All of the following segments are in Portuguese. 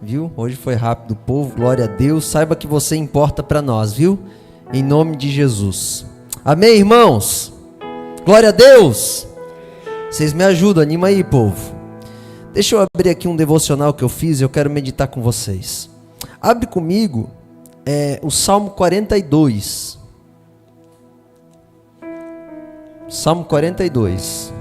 Viu? Hoje foi rápido, povo. Glória a Deus. Saiba que você importa para nós, viu? Em nome de Jesus. Amém, irmãos? Glória a Deus. Vocês me ajudam, anima aí, povo. Deixa eu abrir aqui um devocional que eu fiz e eu quero meditar com vocês. Abre comigo o Salmo 42. Salmo 42.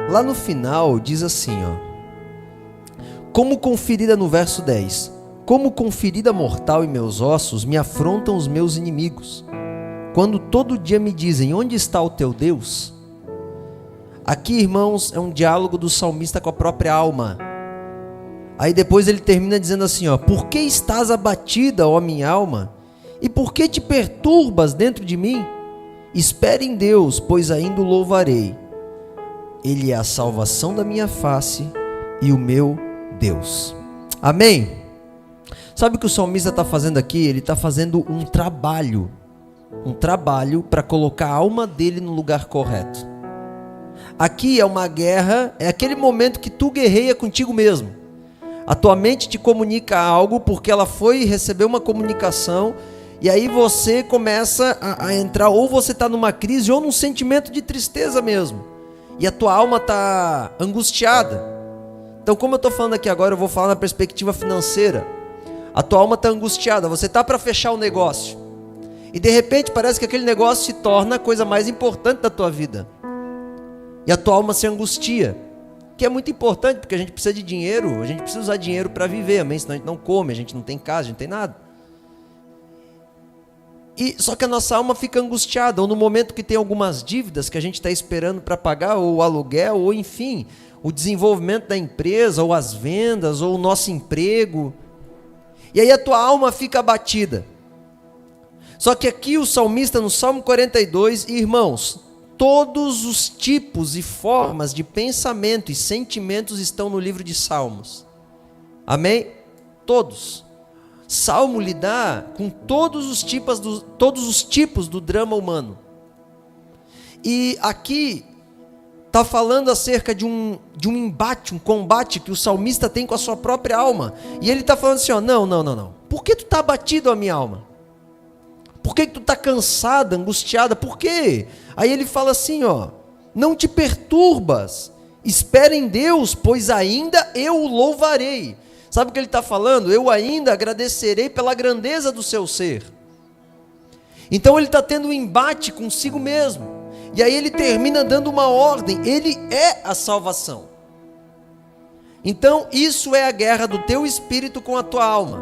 Lá no final diz assim, como com ferida no verso 10, como com ferida mortal em meus ossos me afrontam os meus inimigos, quando todo dia me dizem, onde está o teu Deus? Aqui, irmãos, é um diálogo do salmista com a própria alma. Aí depois ele termina dizendo assim, por que estás abatida, ó minha alma? E por que te perturbas dentro de mim? Espere em Deus, pois ainda o louvarei. Ele é a salvação da minha face e o meu Deus. Amém? Sabe o que o salmista está fazendo aqui? Ele está fazendo um trabalho para colocar a alma dele no lugar correto. Aqui é uma guerra, é aquele momento que tu guerreia contigo mesmo. A tua mente te comunica algo porque ela foi receber uma comunicação e aí você começa a entrar, ou você está numa crise ou num sentimento de tristeza mesmo. E a tua alma está angustiada. Então, como eu estou falando aqui agora, eu vou falar na perspectiva financeira. A tua alma está angustiada, você está para fechar o negócio. E de repente parece que aquele negócio se torna a coisa mais importante da tua vida. E a tua alma se angustia. Que é muito importante, porque a gente precisa de dinheiro, a gente precisa usar dinheiro para viver, amém? Senão a gente não come, a gente não tem casa, a gente não tem nada. Só que a nossa alma fica angustiada, ou no momento que tem algumas dívidas que a gente está esperando para pagar, ou o aluguel, ou enfim, o desenvolvimento da empresa, ou as vendas, ou o nosso emprego. E aí a tua alma fica abatida. Só que aqui o salmista no Salmo 42, irmãos, todos os tipos e formas de pensamento e sentimentos estão no livro de Salmos. Amém? Todos. Salmo lida com todos os tipos do drama humano. E aqui está falando acerca de um embate, um combate que o salmista tem com a sua própria alma. E ele está falando assim, não. Por que tu está abatido, a minha alma? Por que tu está cansada, angustiada? Por quê? Aí ele fala assim, não te perturbas, espera em Deus, pois ainda eu o louvarei. Sabe o que ele está falando? Eu ainda agradecerei pela grandeza do seu ser. Então ele está tendo um embate consigo mesmo. E aí ele termina dando uma ordem. Ele é a salvação. Então isso é a guerra do teu espírito com a tua alma.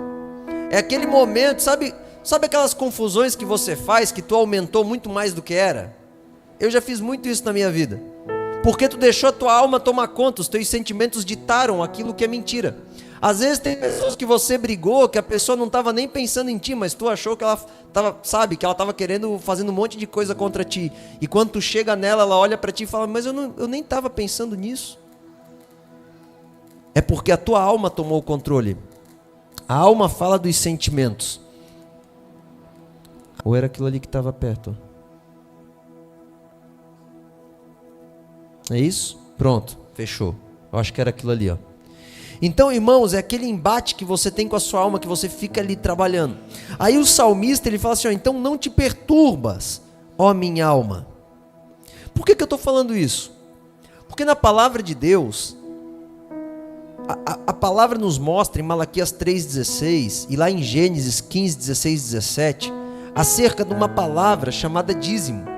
É aquele momento, sabe aquelas confusões que você faz, que tu aumentou muito mais do que era? Eu já fiz muito isso na minha vida. Porque tu deixou a tua alma tomar conta, os teus sentimentos ditaram aquilo que é mentira. Às vezes tem pessoas que você brigou, que a pessoa não estava nem pensando em ti, mas tu achou que ela estava fazendo um monte de coisa contra ti. E quando tu chega nela, ela olha para ti e fala, mas eu nem estava pensando nisso. É porque a tua alma tomou o controle. A alma fala dos sentimentos. Ou era aquilo ali que estava perto? É isso? Pronto, fechou. Eu acho que era aquilo ali, Então, irmãos, é aquele embate que você tem com a sua alma, que você fica ali trabalhando. Aí o salmista, ele fala assim, então não te perturbas, ó minha alma. Por que eu estou falando isso? Porque na palavra de Deus, a palavra nos mostra em Malaquias 3,16 e lá em Gênesis 15, 16, 17, acerca de uma palavra chamada dízimo.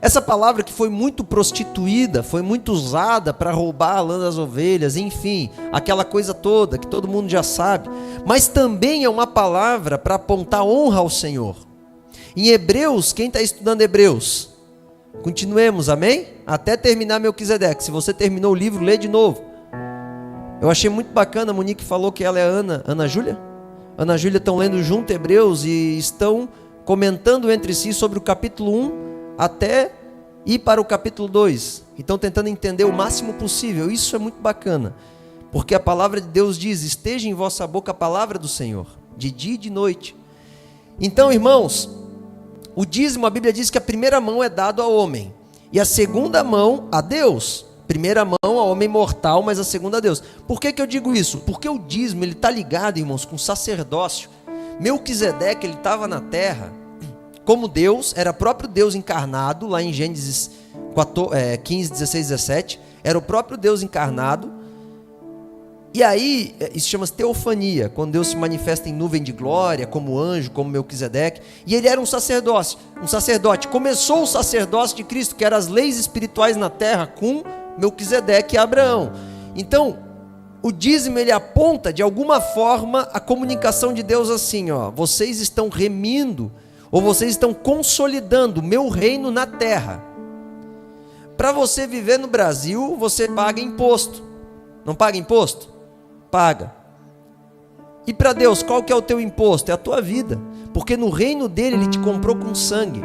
Essa palavra que foi muito prostituída, foi muito usada para roubar a lã das ovelhas, enfim, aquela coisa toda que todo mundo já sabe. Mas também é uma palavra para apontar honra ao Senhor. Em Hebreus, quem está estudando Hebreus? Continuemos, amém? Até terminar Melquisedeque. Se você terminou o livro, lê de novo. Eu achei muito bacana, a Monique falou que ela é Ana Júlia? Ana Júlia estão lendo junto Hebreus e estão comentando entre si sobre o capítulo 1 até ir para o capítulo 2. Então tentando entender o máximo possível. Isso é muito bacana. Porque a palavra de Deus diz: esteja em vossa boca a palavra do Senhor, de dia e de noite. Então, irmãos, o dízimo, a Bíblia diz que a primeira mão é dado ao homem, e a segunda mão a Deus. Primeira mão ao homem mortal, mas a segunda a Deus. Por que eu digo isso? Porque o dízimo, ele está ligado, irmãos, com o sacerdócio. Melquisedeque, ele estava na terra como Deus, era próprio Deus encarnado, lá em Gênesis 15, 16, 17, era o próprio Deus encarnado. E aí, isso chama-se teofania, quando Deus se manifesta em nuvem de glória, como anjo, como Melquisedeque, e ele era um sacerdote. Começou o sacerdócio de Cristo, que eram as leis espirituais na terra, com Melquisedeque e Abraão. Então, o dízimo, ele aponta, de alguma forma, a comunicação de Deus assim, ó: vocês estão remindo, ou vocês estão consolidando o meu reino na terra. Para você viver no Brasil, você paga imposto. Não paga imposto? Paga. E para Deus, qual que é o teu imposto? É a tua vida, porque no reino dele, ele te comprou com sangue.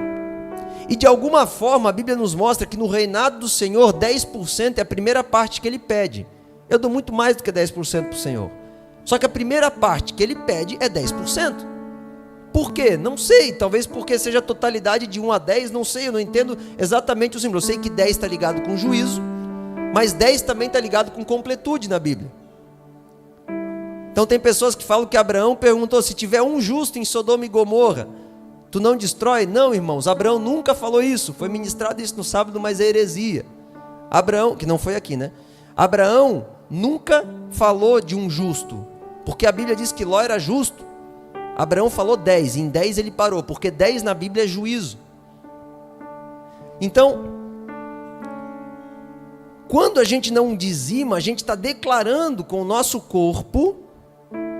E de alguma forma, a Bíblia nos mostra que no reinado do Senhor, 10% é a primeira parte que ele pede. Eu dou muito mais do que 10% para o Senhor, só que a primeira parte que ele pede é 10%. Por quê? Não sei, talvez porque seja a totalidade de 1 a 10, não sei, eu não entendo exatamente o símbolo. Eu sei que 10 está ligado com juízo, mas 10 também está ligado com completude na Bíblia. Então tem pessoas que falam que Abraão perguntou: se tiver um justo em Sodoma e Gomorra, tu não destrói? Não, irmãos, Abraão nunca falou isso. Foi ministrado isso no sábado, mas é heresia. Abraão, que não foi aqui, né? Abraão nunca falou de um justo, porque a Bíblia diz que Ló era justo. Abraão falou 10, em 10 ele parou, porque 10 na Bíblia é juízo. Então, quando a gente não dizima, a gente está declarando com o nosso corpo,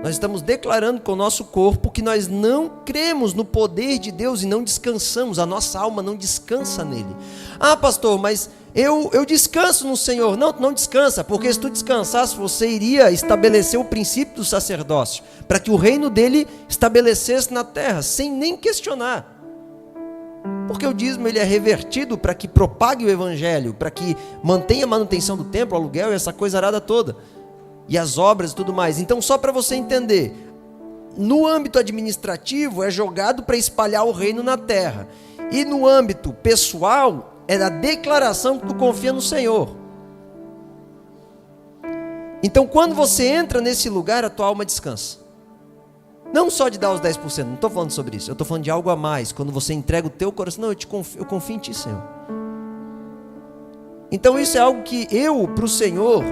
nós estamos declarando com o nosso corpo que nós não cremos no poder de Deus e não descansamos, a nossa alma não descansa nele. Ah, pastor, mas eu descanso no Senhor. Não, tu não descansa, porque se tu descansasse, você iria estabelecer o princípio do sacerdócio, para que o reino dele estabelecesse na terra, sem nem questionar. Porque o dízimo, ele é revertido para que propague o evangelho, para que mantenha a manutenção do templo, o aluguel e essa coisa arada toda, e as obras e tudo mais. Então, só para você entender, no âmbito administrativo é jogado para espalhar o reino na terra, e no âmbito pessoal é a declaração que tu confia no Senhor. Então, quando você entra nesse lugar, a tua alma descansa. Não só de dar os 10%, não estou falando sobre isso, eu estou falando de algo a mais. Quando você entrega o teu coração: não, eu confio em ti, Senhor. Então isso é algo que eu, para o Senhor,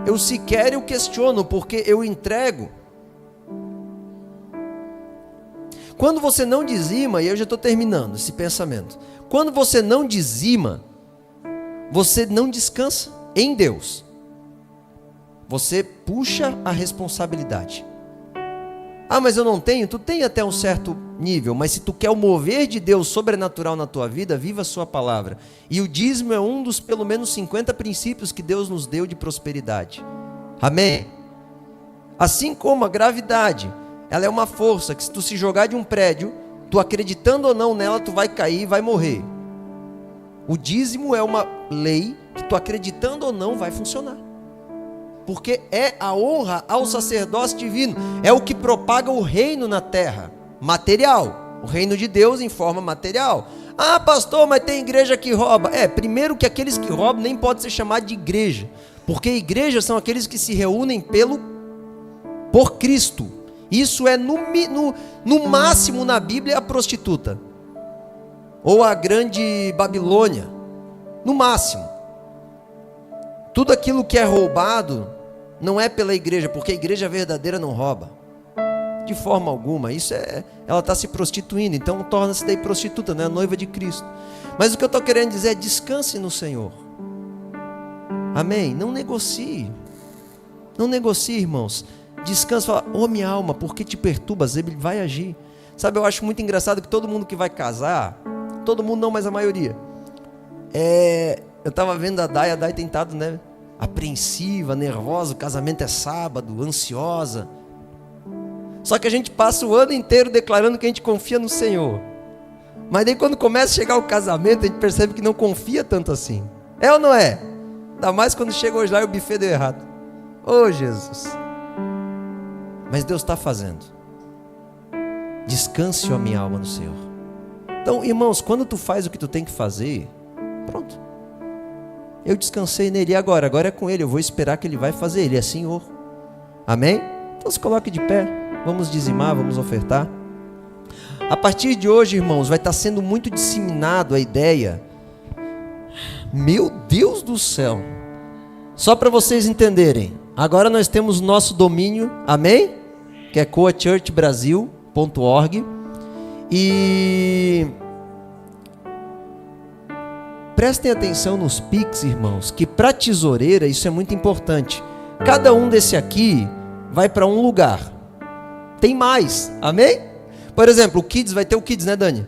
eu sequer eu questiono, porque eu entrego. Quando você não dizima, e eu já estou terminando esse pensamento, quando você não dizima, você não descansa em Deus, você puxa a responsabilidade. Ah, mas eu não tenho. Tu tem até um certo nível, mas se tu quer o mover de Deus sobrenatural na tua vida, viva a sua palavra. E o dízimo é um dos pelo menos 50 princípios que Deus nos deu de prosperidade. Amém? Assim como a gravidade, ela é uma força que se tu se jogar de um prédio, tu acreditando ou não nela, tu vai cair e vai morrer. O dízimo é uma lei que tu acreditando ou não vai funcionar, porque é a honra ao sacerdócio divino, é o que propaga o reino na terra, material, o reino de Deus em forma material. Ah, pastor, mas tem igreja que rouba. Primeiro que aqueles que roubam nem podem ser chamados de igreja, porque igrejas são aqueles que se reúnem por Cristo. Isso é no máximo na Bíblia a prostituta, ou a grande Babilônia, no máximo. Tudo aquilo que é roubado não é pela igreja, porque a igreja verdadeira não rouba, de forma alguma. Isso ela está se prostituindo, então torna-se daí prostituta, não é a noiva de Cristo. Mas o que eu estou querendo dizer é: descanse no Senhor. Amém? Não negocie, irmãos. Descanse, fala: ô minha alma, por que te perturbas? Ele vai agir. Sabe, eu acho muito engraçado que todo mundo que vai casar, todo mundo não, mas a maioria, eu estava vendo a Dai tem estado, né, apreensiva, nervosa, o casamento é sábado, ansiosa. Só que a gente passa o ano inteiro declarando que a gente confia no Senhor. Mas daí quando começa a chegar o casamento, a gente percebe que não confia tanto assim. É ou não é? Ainda mais quando chega hoje lá e o buffet deu errado. Oh, Jesus. Mas Deus está fazendo. Descanse, ó minha alma, no Senhor. Então, irmãos, quando tu faz o que tu tem que fazer, pronto. Eu descansei nele. E agora? Agora é com ele. Eu vou esperar que ele vai fazer. Ele é Senhor. Amém? Então se coloque de pé. Vamos dizimar, vamos ofertar. A partir de hoje, irmãos, vai estar sendo muito disseminado a ideia. Meu Deus do céu. Só para vocês entenderem. Agora nós temos nosso domínio. Amém? Que é coachurchbrasil.org. E prestem atenção nos Pix, irmãos, que para tesoureira isso é muito importante. Cada um desse aqui vai para um lugar. Tem mais, amém? Por exemplo, o Kids vai ter o Kids, né, Dani?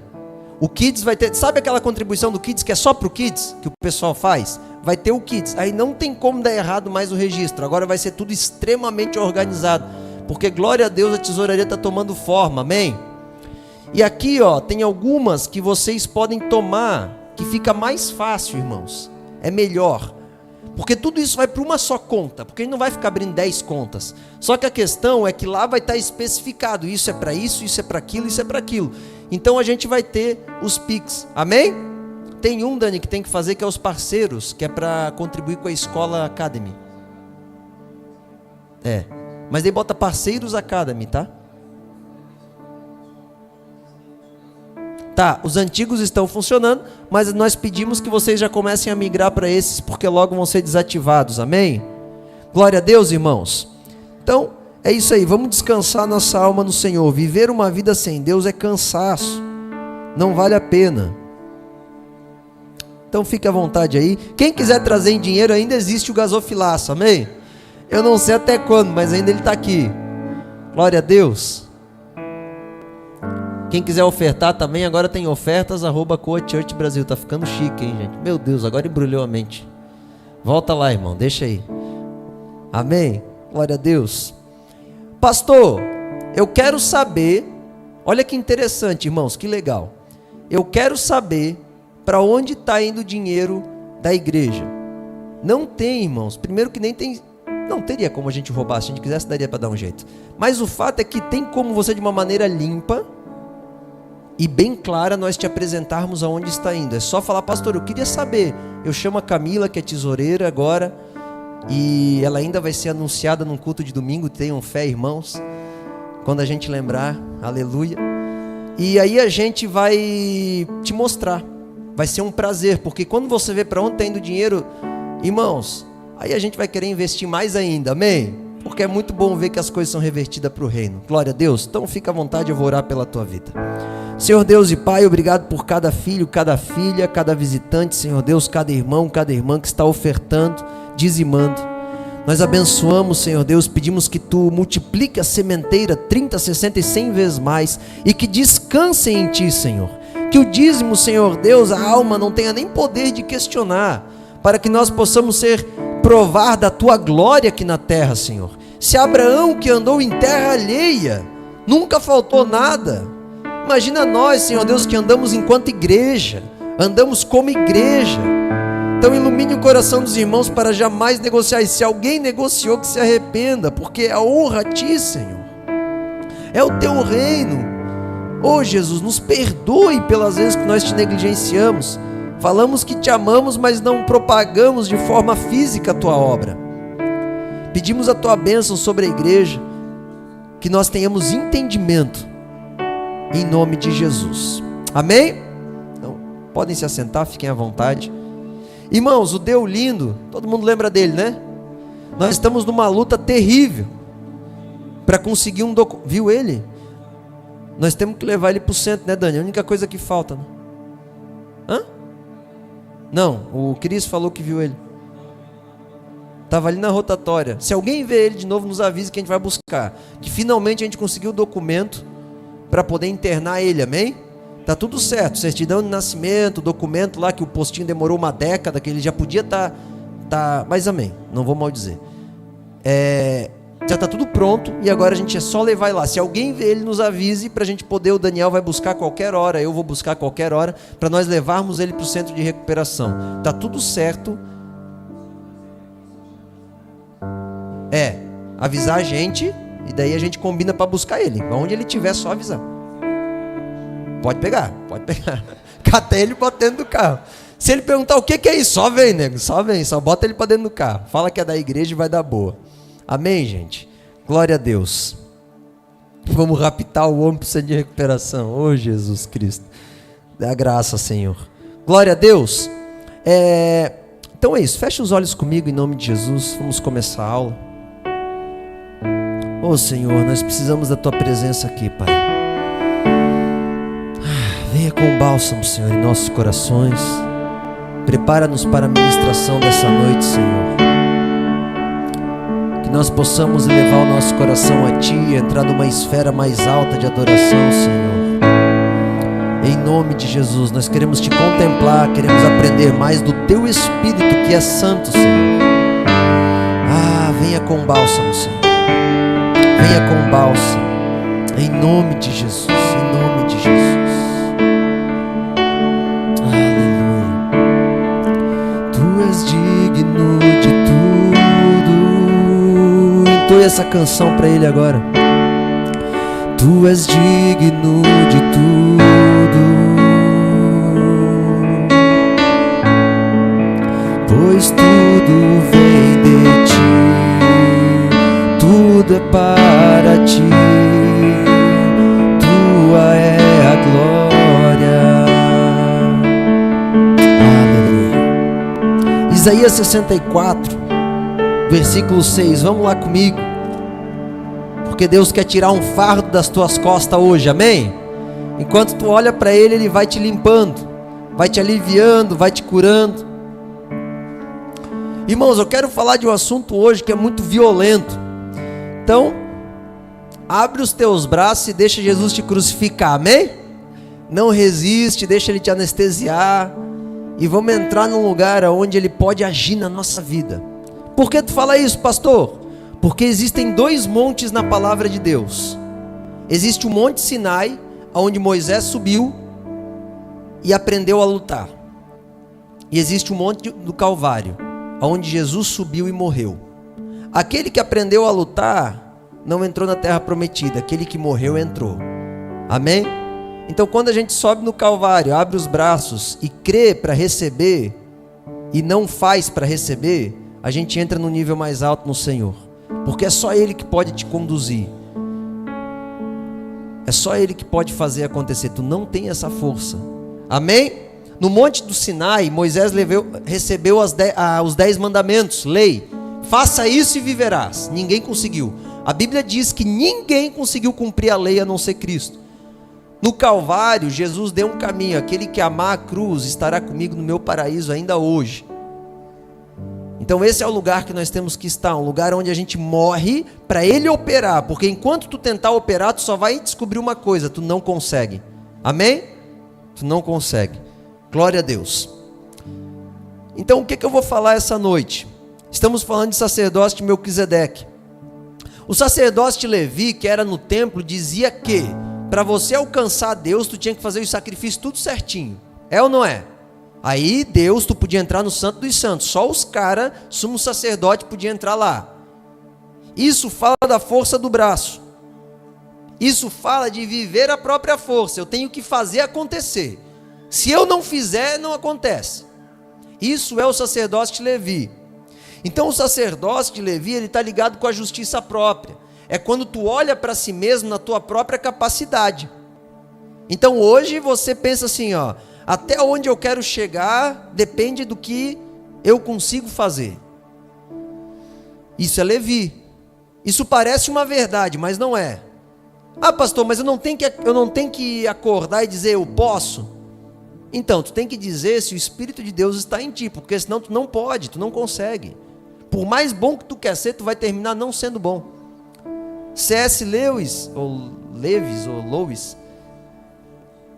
O Kids vai ter, sabe aquela contribuição do Kids que é só para o Kids, que o pessoal faz? Vai ter o Kids, aí não tem como dar errado mais o registro, agora vai ser tudo extremamente organizado, porque glória a Deus a tesouraria está tomando forma, amém? E aqui, ó, tem algumas que vocês podem tomar, que fica mais fácil, irmãos, é melhor, porque tudo isso vai para uma só conta, porque a gente não vai ficar abrindo 10 contas, só que a questão é que lá vai estar especificado, isso é para isso é para aquilo, isso é para aquilo, então a gente vai ter os Pix, amém? Tem um, Dani, que tem que fazer, que é os parceiros, que é para contribuir com a Escola Academy, mas daí bota Parceiros Academy, tá? Tá, os antigos estão funcionando, mas nós pedimos que vocês já comecem a migrar para esses, porque logo vão ser desativados, amém? Glória a Deus, irmãos. Então, é isso aí, vamos descansar nossa alma no Senhor. Viver uma vida sem Deus é cansaço, não vale a pena. Então fique à vontade aí. Quem quiser trazer em dinheiro, ainda existe o gasofilaço, amém? Eu não sei até quando, mas ainda ele está aqui. Glória a Deus. Quem quiser ofertar também, agora tem ofertas, @coachurchbrasil. Tá ficando chique, hein, gente? Meu Deus, agora embrulhou a mente. Volta lá, irmão, deixa aí. Amém? Glória a Deus. Pastor, eu quero saber, olha que interessante, irmãos, que legal. Eu quero saber para onde está indo o dinheiro da igreja. Não tem, irmãos, primeiro que nem tem, não teria como a gente roubar, se a gente quisesse daria para dar um jeito. Mas o fato é que tem como você de uma maneira limpa e bem clara nós te apresentarmos aonde está indo. É só falar, pastor, eu queria saber. Eu chamo a Camila, que é tesoureira agora, e ela ainda vai ser anunciada num culto de domingo. Tenham fé, irmãos, quando a gente lembrar, aleluia. E aí a gente vai te mostrar. Vai ser um prazer, porque quando você vê para onde está indo o dinheiro, irmãos, aí a gente vai querer investir mais ainda, amém? Porque é muito bom ver que as coisas são revertidas para o reino. Glória a Deus. Então fica à vontade, eu vou orar pela tua vida. Senhor Deus e Pai, obrigado por cada filho, cada filha, cada visitante, Senhor Deus, cada irmão, cada irmã que está ofertando, dizimando. Nós abençoamos, Senhor Deus, pedimos que Tu multiplique a sementeira 30, 60 e 100 vezes mais, e que descansem em Ti, Senhor. Que o dízimo, Senhor Deus, a alma não tenha nem poder de questionar, para que nós possamos provar da Tua glória aqui na terra, Senhor. Se Abraão, que andou em terra alheia, nunca faltou nada, imagina nós, Senhor Deus, que andamos enquanto igreja, andamos como igreja. Então ilumine o coração dos irmãos para jamais negociar, e se alguém negociou, que se arrependa, porque a honra a Ti, Senhor, é o Teu reino. Oh Jesus, nos perdoe pelas vezes que nós Te negligenciamos, falamos que Te amamos, mas não propagamos de forma física a Tua obra. Pedimos a Tua bênção sobre a igreja, que nós tenhamos entendimento, em nome de Jesus, amém? Então, podem se assentar, fiquem à vontade. Irmãos, o Deolindo, todo mundo lembra dele, né? Nós estamos numa luta terrível para conseguir um documento. Viu ele? Nós temos que levar ele para o centro, né, Dani? A única coisa que falta, né? Hã? Não, o Cris falou que viu ele. Estava ali na rotatória. Se alguém vê ele de novo, nos avise que a gente vai buscar. Que finalmente a gente conseguiu o documento para poder internar ele, amém? Tá tudo certo, certidão de nascimento, documento lá que o postinho demorou uma década, que ele já podia tá, mas amém, não vou maldizer. Já está tudo pronto e agora a gente é só levar ele lá. Se alguém vê ele, nos avise para a gente poder. O Daniel vai buscar a qualquer hora, eu vou buscar a qualquer hora, para nós levarmos ele para o centro de recuperação. Está tudo certo. Avisar a gente e daí a gente combina para buscar ele. Onde ele estiver, só avisar. Pode pegar. Cata ele para dentro do carro. Se ele perguntar o que é isso, só vem, nego. Só vem, só bota ele para dentro do carro. Fala que é da igreja e vai dar boa. Amém, gente? Glória a Deus. Vamos raptar o homem para o centro de recuperação. Oh, Jesus Cristo. Dá graça, Senhor. Glória a Deus. Então é isso. Fecha os olhos comigo em nome de Jesus. Vamos começar a aula. Oh, Senhor, nós precisamos da Tua presença aqui, Pai. Venha com bálsamo, Senhor, em nossos corações. Prepara-nos para a ministração dessa noite, Senhor. Que nós possamos elevar o nosso coração a Ti e entrar numa esfera mais alta de adoração, Senhor. Em nome de Jesus, nós queremos Te contemplar, queremos aprender mais do Teu Espírito que é santo, Senhor. Venha com bálsamo, Senhor. Venha com bálsamo. Em nome de Jesus, em nome de Jesus. Digno de tudo. Entoe essa canção para Ele agora. Tu és digno de tudo, pois tudo vem de Ti, tudo é para Ti, Tua é a glória. Isaías 64, versículo 6, vamos lá comigo, porque Deus quer tirar um fardo das tuas costas hoje, amém? Enquanto tu olha para Ele, Ele vai te limpando, vai te aliviando, vai te curando. Irmãos, eu quero falar de um assunto hoje que é muito violento, então, abre os teus braços e deixa Jesus te crucificar, amém? Não resiste, deixa Ele te anestesiar. E vamos entrar num lugar onde Ele pode agir na nossa vida. Por que tu fala isso, pastor? Porque existem dois montes na palavra de Deus. Existe o Monte Sinai, onde Moisés subiu e aprendeu a lutar. E existe o Monte do Calvário, onde Jesus subiu e morreu. Aquele que aprendeu a lutar não entrou na terra prometida, aquele que morreu entrou. Amém? Então quando a gente sobe no Calvário, abre os braços e crê para receber, e não faz para receber, a gente entra no nível mais alto no Senhor, porque é só Ele que pode te conduzir, é só Ele que pode fazer acontecer, tu não tem essa força, amém? No Monte do Sinai, Moisés recebeu os 10 mandamentos, lei, faça isso e viverás, ninguém conseguiu, a Bíblia diz que ninguém conseguiu cumprir a lei a não ser Cristo. No Calvário, Jesus deu um caminho, aquele que amar a cruz estará comigo no meu paraíso ainda hoje. Então esse é o lugar que nós temos que estar, um lugar onde a gente morre para Ele operar, porque enquanto tu tentar operar, tu só vai descobrir uma coisa, tu não consegue, amém? Tu não consegue, glória a Deus. Então o que eu vou falar essa noite? Estamos falando de sacerdócio de Melquisedeque. O sacerdócio de Levi, que era no templo, dizia que para você alcançar Deus, tu tinha que fazer os sacrifícios tudo certinho. É ou não é? Aí Deus, tu podia entrar no Santo dos Santos. Só os caras, sumo sacerdote, podia entrar lá. Isso fala da força do braço. Isso fala de viver a própria força. Eu tenho que fazer acontecer. Se eu não fizer, não acontece. Isso é o sacerdócio de Levi. Então o sacerdócio de Levi, ele está ligado com a justiça própria. É quando tu olha para si mesmo na tua própria capacidade. Então hoje você pensa assim, até onde eu quero chegar depende do que eu consigo fazer. Isso é Levi. Isso parece uma verdade, mas não é. Pastor, mas eu não tenho que acordar e dizer eu posso. Então, tu tem que dizer se o Espírito de Deus está em ti, porque senão tu não pode, tu não consegue. Por mais bom que tu quer ser, tu vai terminar não sendo bom. C.S. Lewis,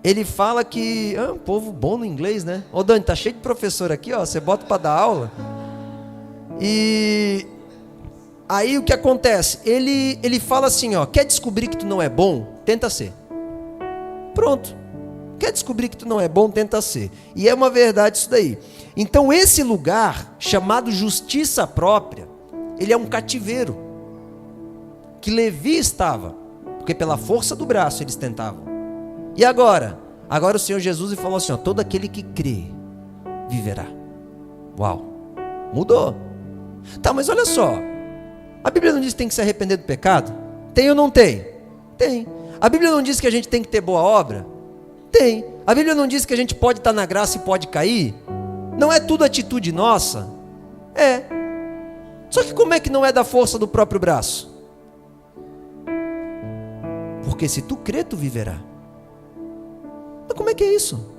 ele fala que, um povo bom no inglês, né? Ô Dani, tá cheio de professor aqui, você bota para dar aula. E Aí o que acontece? Ele fala assim, ó, quer descobrir que tu não é bom? Tenta ser. Pronto. Quer descobrir que tu não é bom? Tenta ser. E é uma verdade isso daí. Então esse lugar, chamado justiça própria, ele é um cativeiro. Que Levi estava. Porque pela força do braço eles tentavam. E agora? Agora o Senhor Jesus falou assim, ó, todo aquele que crê, viverá. Uau. Mudou. Tá, mas olha só. A Bíblia não diz que tem que se arrepender do pecado? Tem ou não tem? Tem. A Bíblia não diz que a gente tem que ter boa obra? Tem. A Bíblia não diz que a gente pode estar na graça e pode cair? Não é tudo atitude nossa? É. Só que como é que não é da força do próprio braço? Porque se tu crê, tu viverá. Mas como é que é isso?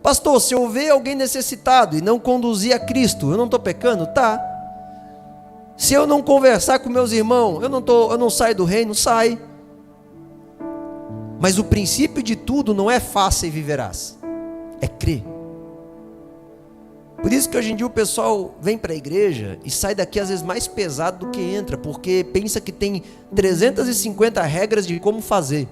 Pastor, se eu ver alguém necessitado e não conduzir a Cristo, eu não estou pecando? Tá. Se eu não conversar com meus irmãos, eu não saio do reino? Sai. Mas o princípio de tudo não é faça e viverás. É crer. Por isso que hoje em dia o pessoal vem para a igreja e sai daqui às vezes mais pesado do que entra, porque pensa que tem 350 regras de como fazer.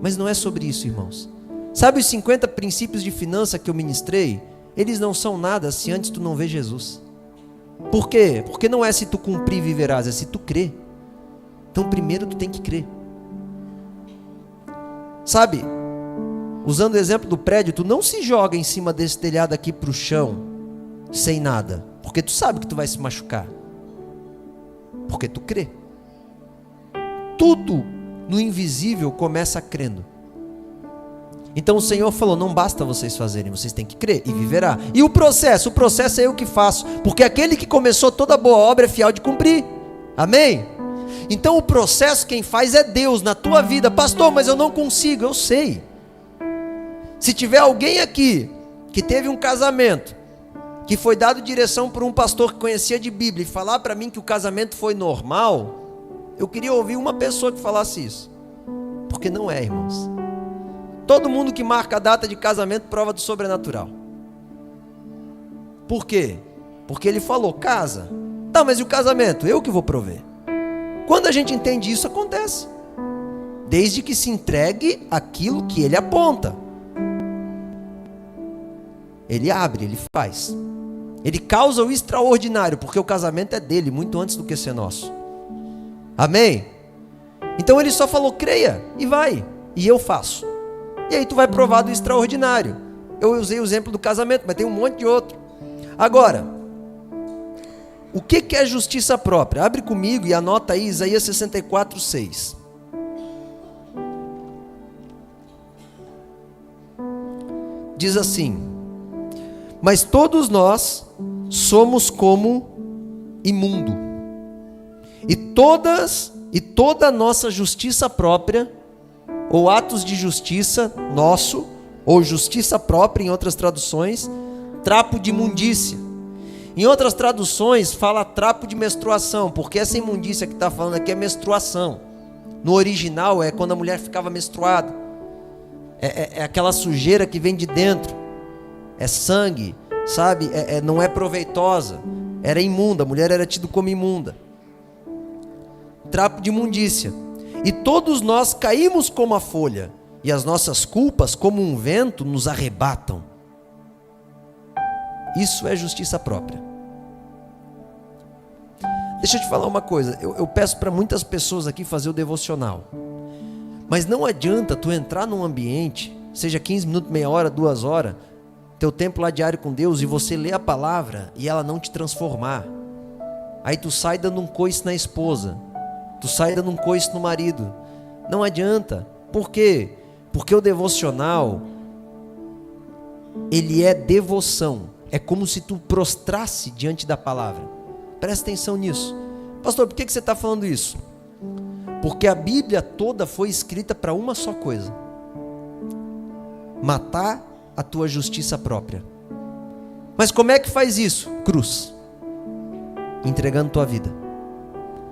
Mas não é sobre isso, irmãos. Sabe os 50 princípios de finança que eu ministrei? Eles não são nada se antes tu não vê Jesus. Por quê? Porque não é se tu cumprir viverás, é se tu crer. Então primeiro tu tem que crer. Sabe, usando o exemplo do prédio, tu não se joga em cima desse telhado aqui para o chão, sem nada, porque tu sabe que tu vai se machucar, porque tu crê. Tudo no invisível começa crendo. Então o Senhor falou, não basta vocês fazerem, vocês têm que crer e viverá. E o processo é eu que faço, porque aquele que começou toda boa obra é fiel de cumprir. Amém? Então o processo quem faz é Deus na tua vida. Pastor, mas eu não consigo. Eu sei. Se tiver alguém aqui que teve um casamento, que foi dado direção por um pastor que conhecia de Bíblia e falar para mim que o casamento foi normal, eu queria ouvir uma pessoa que falasse isso. Porque não é, irmãos. Todo mundo que marca a data de casamento prova do sobrenatural. Por quê? Porque ele falou, casa. Tá, mas e o casamento? Eu que vou prover. Quando a gente entende isso, acontece. Desde que se entregue aquilo que ele aponta. Ele abre, ele faz. Ele causa o extraordinário, porque o casamento é dele, muito antes do que ser nosso. Amém? Então ele só falou, creia, e vai. E eu faço. E aí tu vai provar do extraordinário. Eu usei o exemplo do casamento, mas tem um monte de outro. Agora, o que é justiça própria? Abre comigo e anota aí Isaías 64:6. Diz assim: mas todos nós somos como imundo, e toda a nossa justiça própria, ou atos de justiça nosso, ou justiça própria em outras traduções, trapo de imundícia. Em outras traduções fala trapo de menstruação, porque essa imundícia que está falando aqui é menstruação. No original é quando a mulher ficava menstruada. É aquela sujeira que vem de dentro. É sangue, sabe? Não é proveitosa. Era imunda, a mulher era tida como imunda. Trapo de imundícia. E todos nós caímos como a folha, e as nossas culpas, como um vento, nos arrebatam. Isso é justiça própria. Deixa eu te falar uma coisa. Eu peço para muitas pessoas aqui fazer o devocional. Mas não adianta tu entrar num ambiente, seja 15 minutos, meia hora, 2 horas, teu tempo lá diário com Deus, e você ler a palavra e ela não te transformar. Aí tu sai dando um coice na esposa. Tu sai dando um coice no marido. Não adianta. Por quê? Porque o devocional, ele é devoção. É como se tu prostrasse diante da palavra. Presta atenção nisso. Pastor, por que você está falando isso? Porque a Bíblia toda foi escrita para uma só coisa: matar a tua justiça própria. Mas como é que faz isso? Cruz. Entregando tua vida.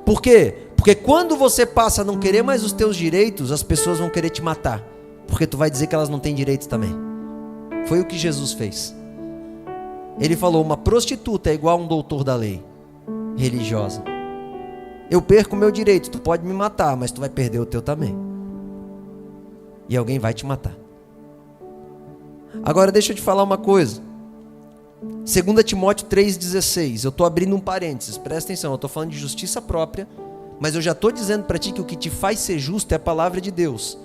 Por quê? Porque quando você passa a não querer mais os teus direitos, as pessoas vão querer te matar, porque tu vai dizer que elas não têm direitos também. Foi o que Jesus fez. Ele falou, uma prostituta é igual a um doutor da lei religiosa. Eu perco o meu direito, tu pode me matar, mas tu vai perder o teu também. E alguém vai te matar. Agora deixa eu te falar uma coisa. 2 Timóteo 3,16. Eu estou abrindo um parênteses, presta atenção. Eu estou falando de justiça própria, mas eu já estou dizendo para ti que o que te faz ser justo é a palavra de Deus.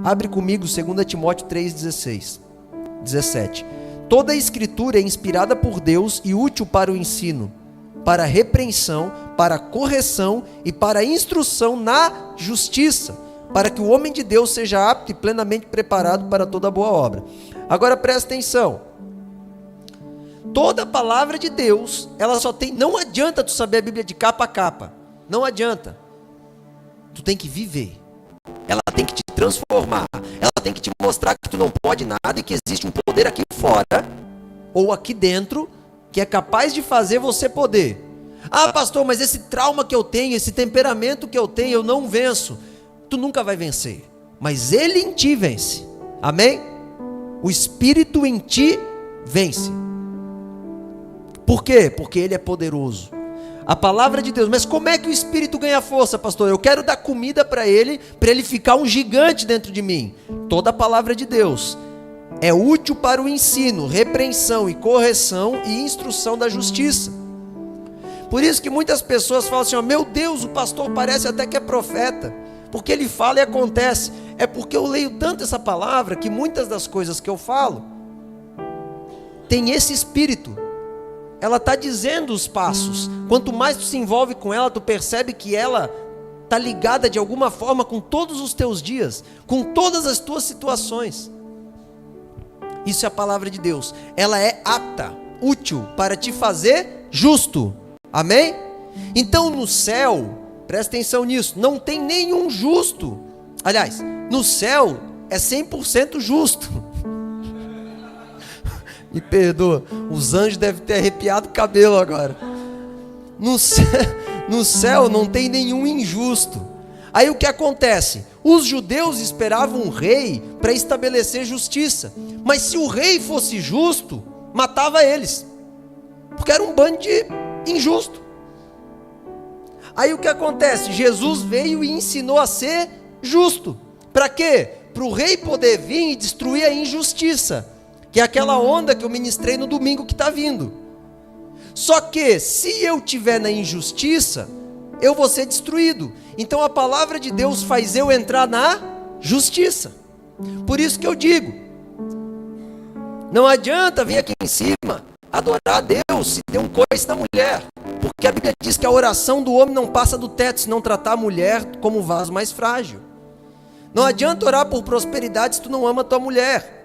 Abre comigo 2 Timóteo 3,16, 17. Toda a escritura é inspirada por Deus e útil para o ensino, para a repreensão, para a correção e para a instrução na justiça, para que o homem de Deus seja apto e plenamente preparado para toda boa obra. Agora presta atenção. Toda a palavra de Deus, ela só tem... Não adianta tu saber a Bíblia de capa a capa. Não adianta. Tu tem que viver. Ela tem que te transformar. Ela tem que te mostrar que tu não pode nada e que existe um poder aqui fora ou aqui dentro que é capaz de fazer você poder. Ah, pastor, mas esse trauma que eu tenho, esse temperamento que eu tenho, eu não venço. Tu nunca vai vencer. Mas ele em ti vence. Amém? O Espírito em ti vence. Por quê? Porque ele é poderoso. A palavra de Deus. Mas como é que o Espírito ganha força, pastor? Eu quero dar comida para ele ficar um gigante dentro de mim. Toda a palavra de Deus é útil para o ensino, repreensão e correção e instrução da justiça. Por isso que muitas pessoas falam assim, ó, meu Deus, o pastor parece até que é profeta, porque ele fala e acontece. É porque eu leio tanto essa palavra que muitas das coisas que eu falo tem esse espírito. Ela está dizendo os passos. Quanto mais tu se envolve com ela, tu percebe que ela está ligada de alguma forma com todos os teus dias, com todas as tuas situações. Isso é a palavra de Deus. Ela é apta, útil para te fazer justo. Amém? Então no céu, presta atenção nisso, não tem nenhum justo. Aliás, no céu é 100% justo. Me perdoa, os anjos devem ter arrepiado o cabelo agora. No céu não tem nenhum injusto. Aí o que acontece? Os judeus esperavam um rei para estabelecer justiça. Mas se o rei fosse justo, matava eles. Porque era um bando de injusto. Aí o que acontece? Jesus veio e ensinou a ser justo. Para quê? Para o rei poder vir e destruir a injustiça. Que é aquela onda que eu ministrei no domingo que está vindo. Só que, se eu estiver na injustiça, eu vou ser destruído. Então a palavra de Deus faz eu entrar na justiça. Por isso que eu digo, não adianta vir aqui em cima, adorar a Deus, se der um coice na mulher. Porque a Bíblia diz que a oração do homem não passa do teto, se não tratar a mulher como um vaso mais frágil. Não adianta orar por prosperidade se tu não ama a tua mulher.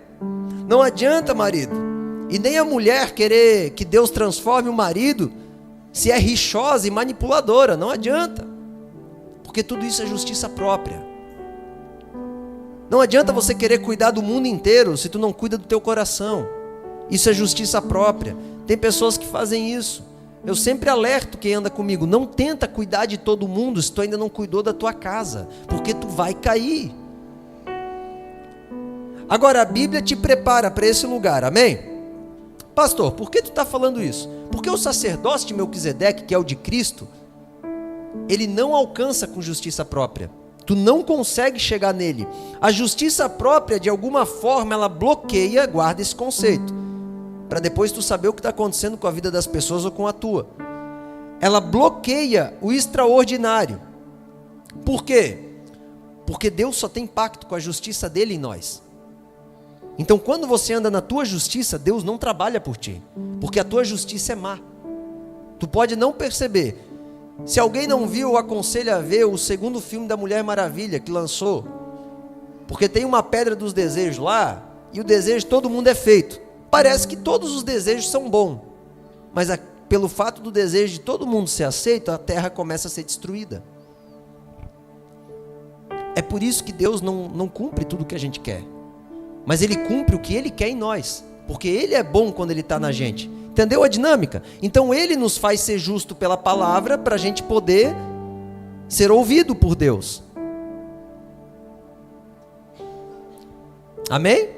Não adianta, marido, e nem a mulher querer que Deus transforme o marido se é rixosa e manipuladora. Não adianta, porque tudo isso é justiça própria. Não adianta você querer cuidar do mundo inteiro se tu não cuida do teu coração. Isso é justiça própria. Tem pessoas que fazem isso. Eu sempre alerto quem anda comigo, não tenta cuidar de todo mundo se tu ainda não cuidou da tua casa, porque tu vai cair. Agora a Bíblia te prepara para esse lugar, amém? Pastor, por que tu está falando isso? Porque o sacerdócio de Melquisedeque, que é o de Cristo, ele não alcança com justiça própria. Tu não consegue chegar nele. A justiça própria, de alguma forma, ela bloqueia, guarda esse conceito, para depois tu saber o que está acontecendo com a vida das pessoas ou com a tua. Ela bloqueia o extraordinário. Por quê? Porque Deus só tem pacto com a justiça dele em nós. Então quando você anda na tua justiça, Deus não trabalha por ti, porque a tua justiça é má. Tu pode não perceber. Se alguém não viu, eu aconselho a ver o segundo filme da Mulher Maravilha que lançou, porque tem uma pedra dos desejos lá, e o desejo de todo mundo é feito. Parece que todos os desejos são bons, mas pelo fato do desejo de todo mundo ser aceito, a terra começa a ser destruída. É por isso que Deus não cumpre tudo o que a gente quer, mas Ele cumpre o que Ele quer em nós, porque Ele é bom quando Ele está na gente. Entendeu a dinâmica? Então Ele nos faz ser justo pela palavra, para a gente poder ser ouvido por Deus. Amém?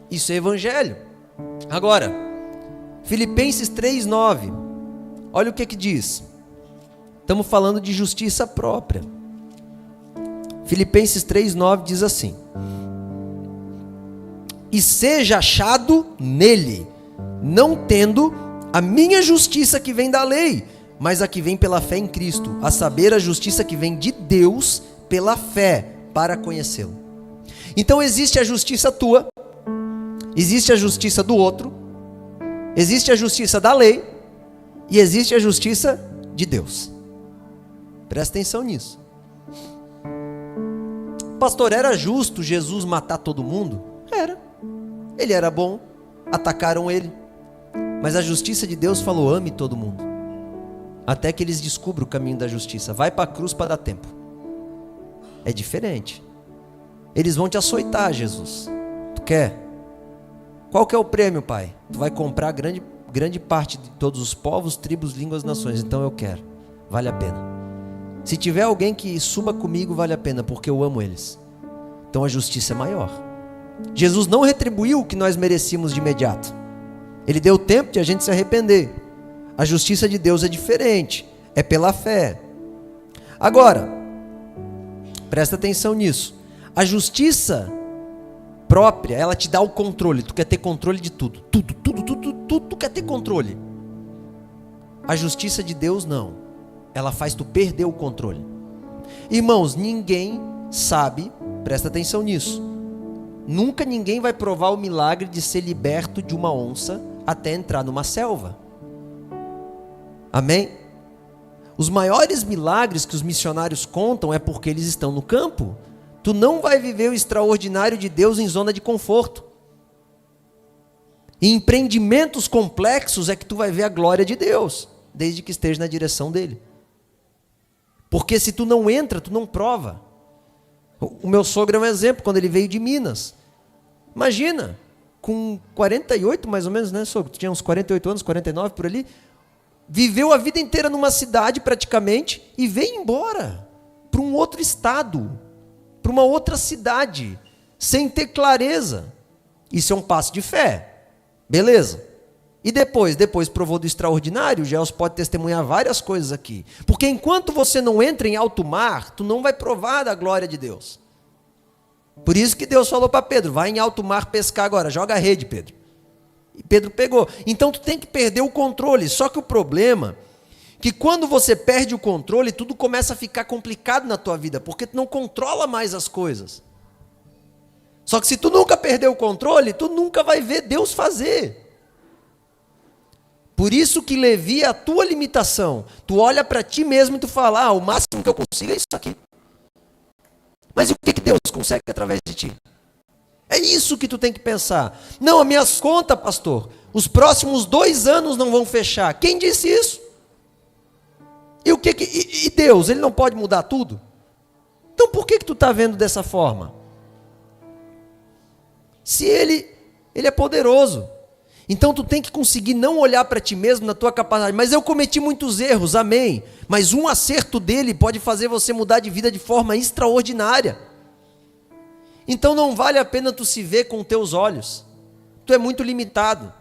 Isso é evangelho. Agora, Filipenses 3:9, olha o que diz. Estamos falando de justiça própria. Filipenses 3:9 diz assim: e seja achado nele, não tendo a minha justiça que vem da lei, mas a que vem pela fé em Cristo, a saber, a justiça que vem de Deus pela fé, para conhecê-lo. Então existe a justiça tua, existe a justiça do outro, existe a justiça da lei e existe a justiça de Deus. Presta atenção nisso. Pastor, era justo Jesus matar todo mundo? Era. Ele era bom, atacaram ele. Mas a justiça de Deus falou: ame todo mundo. Até que eles descubram o caminho da justiça. Vai para a cruz para dar tempo. É diferente. Eles vão te açoitar, Jesus. Tu quer? Qual que é o prêmio, Pai? Tu vai comprar grande parte de todos os povos, tribos, línguas, nações. Então eu quero. Vale a pena. Se tiver alguém que suba comigo, vale a pena, porque eu amo eles. Então a justiça é maior. Jesus não retribuiu o que nós merecíamos de imediato. Ele deu tempo de a gente se arrepender. A justiça de Deus é diferente. É pela fé. Agora, presta atenção nisso. A justiça própria, ela te dá o controle. Tu quer ter controle de tudo. Tudo, tu quer ter controle. A justiça de Deus não. Ela faz tu perder o controle. Irmãos, ninguém sabe, presta atenção nisso. Nunca ninguém vai provar o milagre de ser liberto de uma onça até entrar numa selva. Amém? Os maiores milagres que os missionários contam é porque eles estão no campo. Tu não vai viver o extraordinário de Deus em zona de conforto. Em empreendimentos complexos é que tu vai ver a glória de Deus, desde que esteja na direção dele. Porque se tu não entra, tu não prova. O meu sogro é um exemplo, quando ele veio de Minas. Imagina, com 48 mais ou menos, né, sogro? Tu tinha uns 48 anos, 49 por ali. Viveu a vida inteira numa cidade praticamente e veio embora para um outro estado, para uma outra cidade, sem ter clareza. Isso é um passo de fé. Beleza. E depois provou do extraordinário. Gels pode testemunhar várias coisas aqui. Porque enquanto você não entra em alto mar, tu não vai provar da glória de Deus. Por isso que Deus falou para Pedro: vai em alto mar pescar agora, joga a rede, Pedro. E Pedro pegou. Então tu tem que perder o controle. Só que o problema é que quando você perde o controle, tudo começa a ficar complicado na tua vida, porque tu não controla mais as coisas. Só que se tu nunca perder o controle, tu nunca vai ver Deus fazer. Por isso que Levi é a tua limitação. Tu olha para ti mesmo e tu fala: o máximo que eu consigo é isso aqui. Mas e o que Deus consegue através de ti? É isso que tu tem que pensar. Não, as minhas contas, pastor, os próximos 2 anos não vão fechar. Quem disse isso? E Deus, ele não pode mudar tudo? Então por que tu está vendo dessa forma? Se ele é poderoso. Então tu tem que conseguir não olhar para ti mesmo na tua capacidade. Mas eu cometi muitos erros, amém. Mas um acerto dele pode fazer você mudar de vida de forma extraordinária. Então não vale a pena tu se ver com teus olhos. Tu é muito limitado.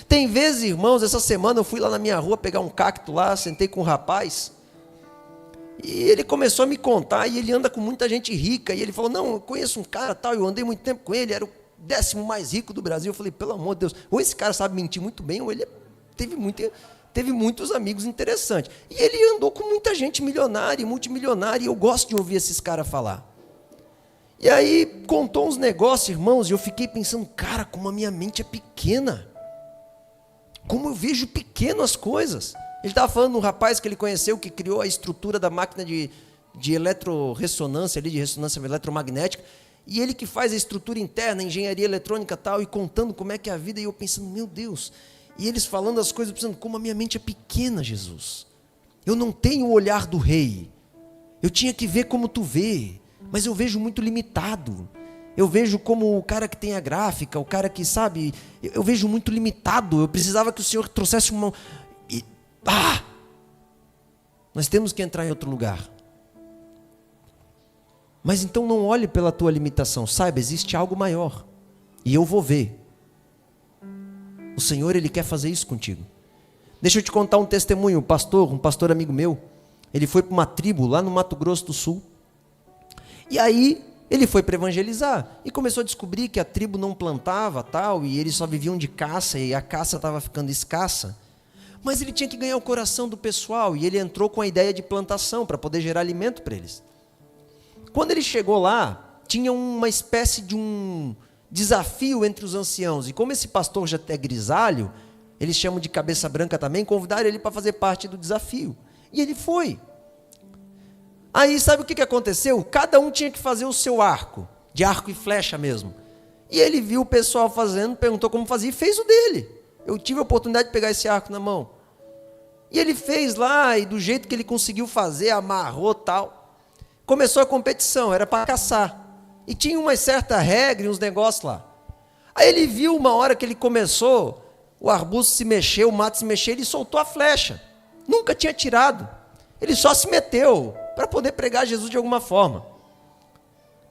Tem vezes, irmãos, essa semana eu fui lá na minha rua pegar um cacto lá, sentei com um rapaz. E ele começou a me contar, e ele anda com muita gente rica. E ele falou: não, eu conheço um cara tal, eu andei muito tempo com ele, era o 10º mais rico do Brasil. Eu falei: pelo amor de Deus, ou esse cara sabe mentir muito bem, ou ele teve muitos amigos interessantes. E ele andou com muita gente milionária e multimilionária, e eu gosto de ouvir esses caras falar. E aí contou uns negócios, irmãos, e eu fiquei pensando: cara, como a minha mente é pequena. Como eu vejo pequeno as coisas. Ele estava falando de um rapaz que ele conheceu, que criou a estrutura da máquina de eletrorressonância, ali, de ressonância eletromagnética. E ele que faz a estrutura interna, engenharia eletrônica e tal, e contando como é que é a vida, e eu pensando: meu Deus. E eles falando as coisas, pensando: como a minha mente é pequena, Jesus. Eu não tenho o olhar do rei. Eu tinha que ver como tu vê, mas eu vejo muito limitado. Eu vejo como o cara que tem a gráfica, o cara que sabe, eu vejo muito limitado. Eu precisava que o Senhor trouxesse uma... Nós temos que entrar em outro lugar. Mas então não olhe pela tua limitação. Saiba, existe algo maior. E eu vou ver. O Senhor, Ele quer fazer isso contigo. Deixa eu te contar um testemunho. Um pastor amigo meu, Ele foi para uma tribo lá no Mato Grosso do Sul. E aí ele foi para evangelizar e começou a descobrir que a tribo não plantava tal, e eles só viviam de caça e a caça estava ficando escassa. Mas ele tinha que ganhar o coração do pessoal e ele entrou com a ideia de plantação para poder gerar alimento para eles. Quando ele chegou lá, tinha uma espécie de um desafio entre os anciãos. E como esse pastor já é grisalho, eles chamam de cabeça branca também, convidaram ele para fazer parte do desafio. E ele foi. Aí sabe o que aconteceu? Cada um tinha que fazer o seu arco, de arco e flecha mesmo. E ele viu o pessoal fazendo, perguntou como fazia e fez o dele. Eu tive a oportunidade de pegar esse arco na mão. E ele fez lá, e do jeito que ele conseguiu fazer, amarrou tal. Começou a competição, era para caçar. E tinha uma certa regra e uns negócios lá. Aí ele viu uma hora que ele começou, o arbusto se mexeu, o mato se mexeu, ele soltou a flecha. Nunca tinha tirado. Ele só se meteu para poder pregar Jesus de alguma forma.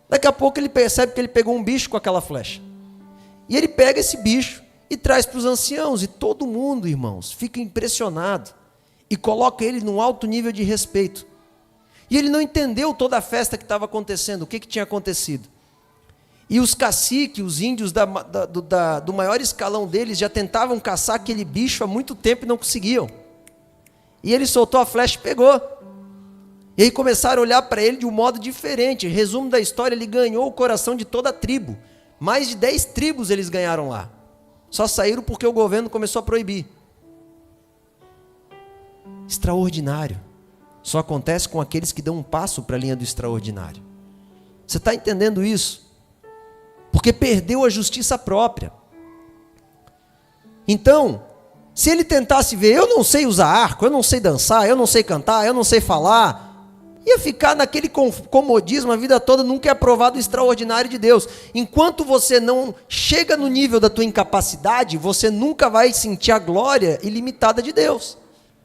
Daqui a pouco ele percebe que ele pegou um bicho com aquela flecha. E ele pega esse bicho e traz para os anciãos. E todo mundo, irmãos, fica impressionado. E coloca ele num alto nível de respeito. E ele não entendeu toda a festa que estava acontecendo, o que tinha acontecido. E os caciques, os índios do maior escalão deles, já tentavam caçar aquele bicho há muito tempo e não conseguiam. E ele soltou a flecha e pegou. E aí começaram a olhar para ele de um modo diferente. Resumo da história, ele ganhou o coração de toda a tribo. Mais de 10 tribos eles ganharam lá. Só saíram porque o governo começou a proibir. Extraordinário. Só acontece com aqueles que dão um passo para a linha do extraordinário. Você está entendendo isso? Porque perdeu a justiça própria. Então, se ele tentasse ver, eu não sei usar arco, eu não sei dançar, eu não sei cantar, eu não sei falar, ia ficar naquele comodismo a vida toda, nunca é aprovado o extraordinário de Deus. Enquanto você não chega no nível da tua incapacidade, você nunca vai sentir a glória ilimitada de Deus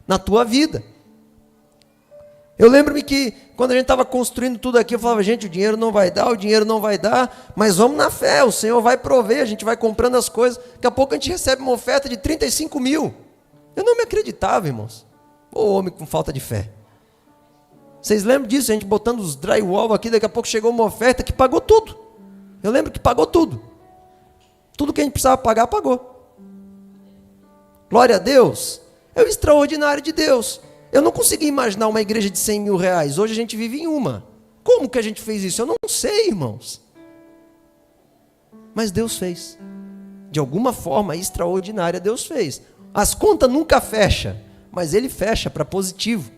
na tua vida. Eu lembro-me que quando a gente estava construindo tudo aqui, eu falava, gente, o dinheiro não vai dar, mas vamos na fé, o Senhor vai prover, a gente vai comprando as coisas. Daqui a pouco a gente recebe uma oferta de 35 mil. Eu não me acreditava, irmãos. Ô homem com falta de fé. Vocês lembram disso? A gente botando os drywall aqui, daqui a pouco chegou uma oferta que pagou tudo. Eu lembro que pagou tudo. Tudo que a gente precisava pagar, pagou. Glória a Deus. É o extraordinário de Deus. Eu não consegui imaginar uma igreja de 100 mil reais. Hoje a gente vive em uma. Como que a gente fez isso? Eu não sei, irmãos. Mas Deus fez. De alguma forma extraordinária Deus fez. As contas nunca fecham, mas Ele fecha para positivo.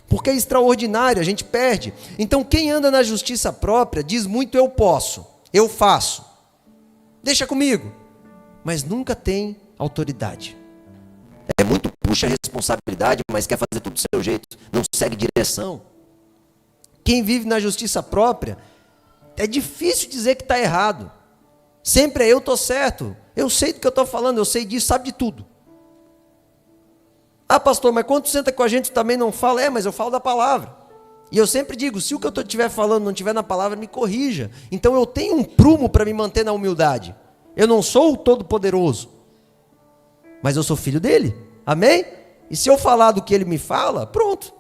Porque é extraordinário, a gente perde. Então quem anda na justiça própria diz muito eu posso, eu faço. Deixa comigo. Mas nunca tem autoridade. É muito puxa a responsabilidade, mas quer fazer tudo do seu jeito, não segue direção. Quem vive na justiça própria, é difícil dizer que está errado. Sempre é eu estou certo, eu sei do que eu estou falando, eu sei disso, sabe de tudo. Ah, pastor, mas quando tu senta com a gente também não fala? É, mas eu falo da palavra. E eu sempre digo, se o que eu estiver falando não estiver na palavra, me corrija. Então eu tenho um prumo para me manter na humildade. Eu não sou o todo-poderoso, mas eu sou filho dele. Amém? E se eu falar do que ele me fala, pronto.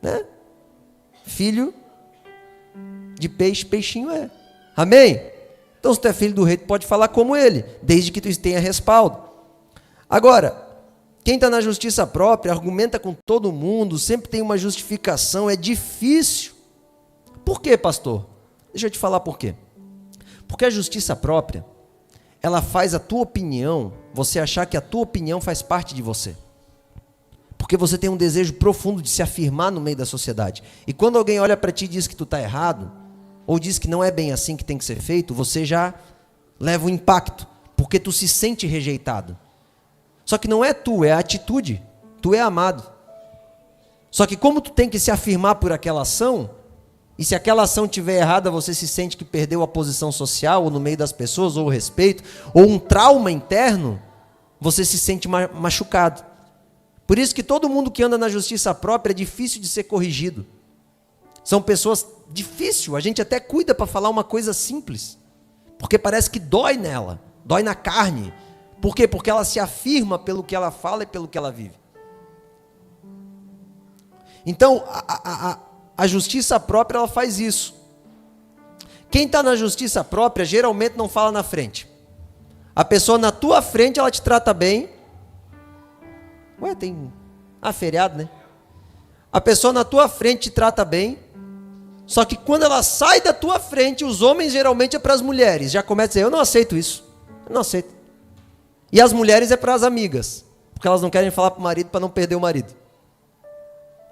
Né? Filho de peixe, peixinho é. Amém? Então se tu é filho do rei, tu pode falar como ele, desde que tu tenha respaldo. Agora, quem está na justiça própria, argumenta com todo mundo, sempre tem uma justificação, é difícil. Por quê, pastor? Deixa eu te falar por quê. Porque a justiça própria, ela faz a tua opinião, você achar que a tua opinião faz parte de você. Porque você tem um desejo profundo de se afirmar no meio da sociedade. E quando alguém olha para ti e diz que tu está errado, ou diz que não é bem assim que tem que ser feito, você já leva um impacto, porque tu se sente rejeitado. Só que não é tu, é a atitude. Tu é amado. Só que como tu tem que se afirmar por aquela ação, e se aquela ação estiver errada, você se sente que perdeu a posição social, ou no meio das pessoas, ou o respeito, ou um trauma interno, você se sente machucado. Por isso que todo mundo que anda na justiça própria é difícil de ser corrigido. São pessoas difíceis, a gente até cuida para falar uma coisa simples, porque parece que dói nela, dói na carne. Por quê? Porque ela se afirma pelo que ela fala e pelo que ela vive. Então, a justiça própria, ela faz isso. Quem está na justiça própria, geralmente não fala na frente. A pessoa na tua frente, ela te trata bem. Ué, tem... feriado, né? A pessoa na tua frente te trata bem. Só que quando ela sai da tua frente, os homens geralmente é para as mulheres. Já começa a dizer, eu não aceito isso. Eu não aceito. E as mulheres é para as amigas. Porque elas não querem falar para o marido para não perder o marido.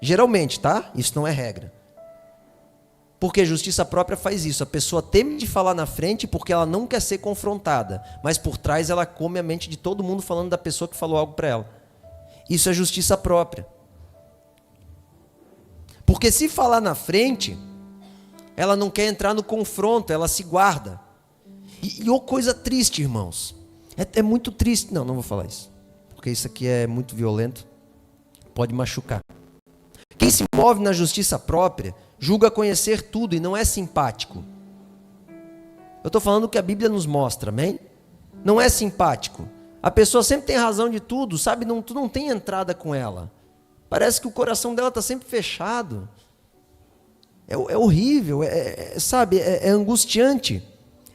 Geralmente, tá? Isso não é regra. Porque a justiça própria faz isso. A pessoa teme de falar na frente porque ela não quer ser confrontada. Mas por trás ela come a mente de todo mundo falando da pessoa que falou algo para ela. Isso é justiça própria. Porque se falar na frente, ela não quer entrar no confronto, ela se guarda. E coisa triste, irmãos. É muito triste. Não vou falar isso. Porque isso aqui é muito violento. Pode machucar. Quem se move na justiça própria, julga conhecer tudo e não é simpático. Eu estou falando o que a Bíblia nos mostra, amém? Não é simpático. A pessoa sempre tem razão de tudo, sabe? Tu não tem entrada com ela. Parece que o coração dela está sempre fechado. É horrível, sabe? É angustiante.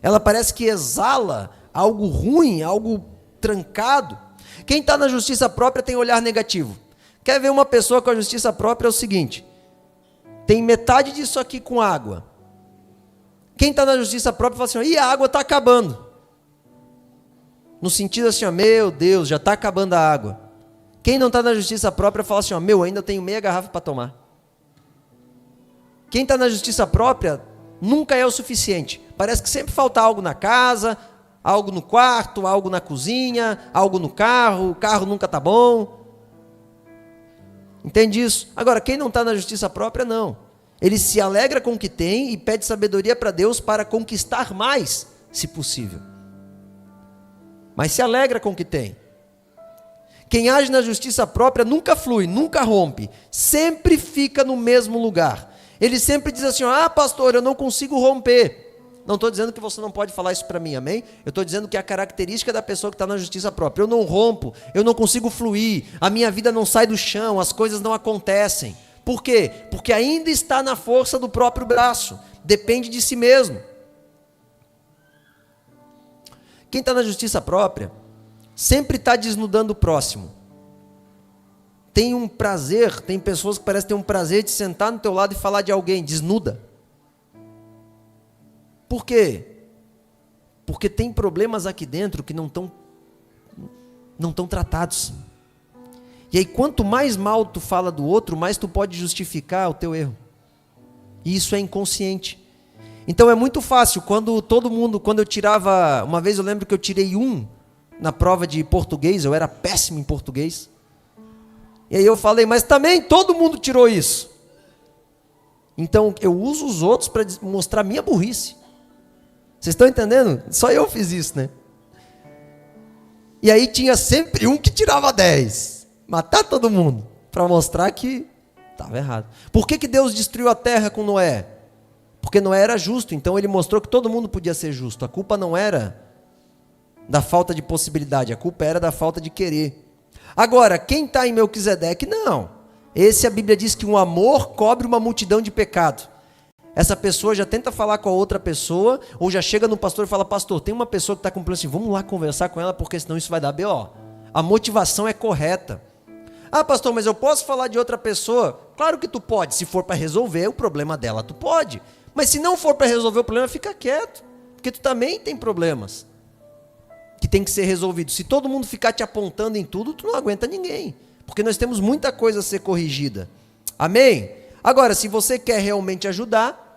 Ela parece que exala algo ruim, algo trancado. Quem está na justiça própria tem olhar negativo. Quer ver uma pessoa com a justiça própria é o seguinte: tem metade disso aqui com água. Quem está na justiça própria fala assim, a água está acabando. No sentido assim, meu Deus, já está acabando a água. Quem não está na justiça própria fala assim, ainda tenho meia garrafa para tomar. Quem está na justiça própria nunca é o suficiente. Parece que sempre falta algo na casa, algo no quarto, algo na cozinha, algo no carro, o carro nunca está bom. Entende isso? Agora, quem não está na justiça própria, não. Ele se alegra com o que tem e pede sabedoria para Deus para conquistar mais, se possível. Mas se alegra com o que tem. Quem age na justiça própria nunca flui, nunca rompe, sempre fica no mesmo lugar. Ele sempre diz assim, pastor, eu não consigo romper. Não estou dizendo que você não pode falar isso para mim, amém? Eu estou dizendo que é a característica da pessoa que está na justiça própria. Eu não rompo, eu não consigo fluir, a minha vida não sai do chão, as coisas não acontecem. Por quê? Porque ainda está na força do próprio braço, depende de si mesmo. Quem está na justiça própria sempre está desnudando o próximo. Tem um prazer, tem pessoas que parecem ter um prazer de sentar no teu lado e falar de alguém, desnuda. Por quê? Porque tem problemas aqui dentro que não estão tratados. E aí quanto mais mal tu fala do outro, mais tu pode justificar o teu erro. E isso é inconsciente. Então é muito fácil, quando eu tirava, uma vez eu lembro que eu tirei 1 na prova de português, eu era péssimo em português. E aí eu falei, mas também todo mundo tirou isso. Então eu uso os outros para mostrar minha burrice. Vocês estão entendendo? Só eu fiz isso, né? E aí tinha sempre um que tirava 10. Matar todo mundo, para mostrar que estava errado. Por que Deus destruiu a terra com Noé? Porque Noé era justo, então ele mostrou que todo mundo podia ser justo. A culpa não era da falta de possibilidade, a culpa era da falta de querer. Agora, quem está em Melquisedeque, não. Esse a Bíblia diz que um amor cobre uma multidão de pecado. Essa pessoa já tenta falar com a outra pessoa, ou já chega no pastor e fala, pastor, tem uma pessoa que está com um plano assim, vamos lá conversar com ela, porque senão isso vai dar B.O. A motivação é correta. Pastor, mas eu posso falar de outra pessoa? Claro que tu pode, se for para resolver o problema dela, tu pode. Mas se não for para resolver o problema, fica quieto, porque tu também tem problemas que tem que ser resolvidos. Se todo mundo ficar te apontando em tudo, tu não aguenta ninguém, porque nós temos muita coisa a ser corrigida. Amém? Agora, se você quer realmente ajudar,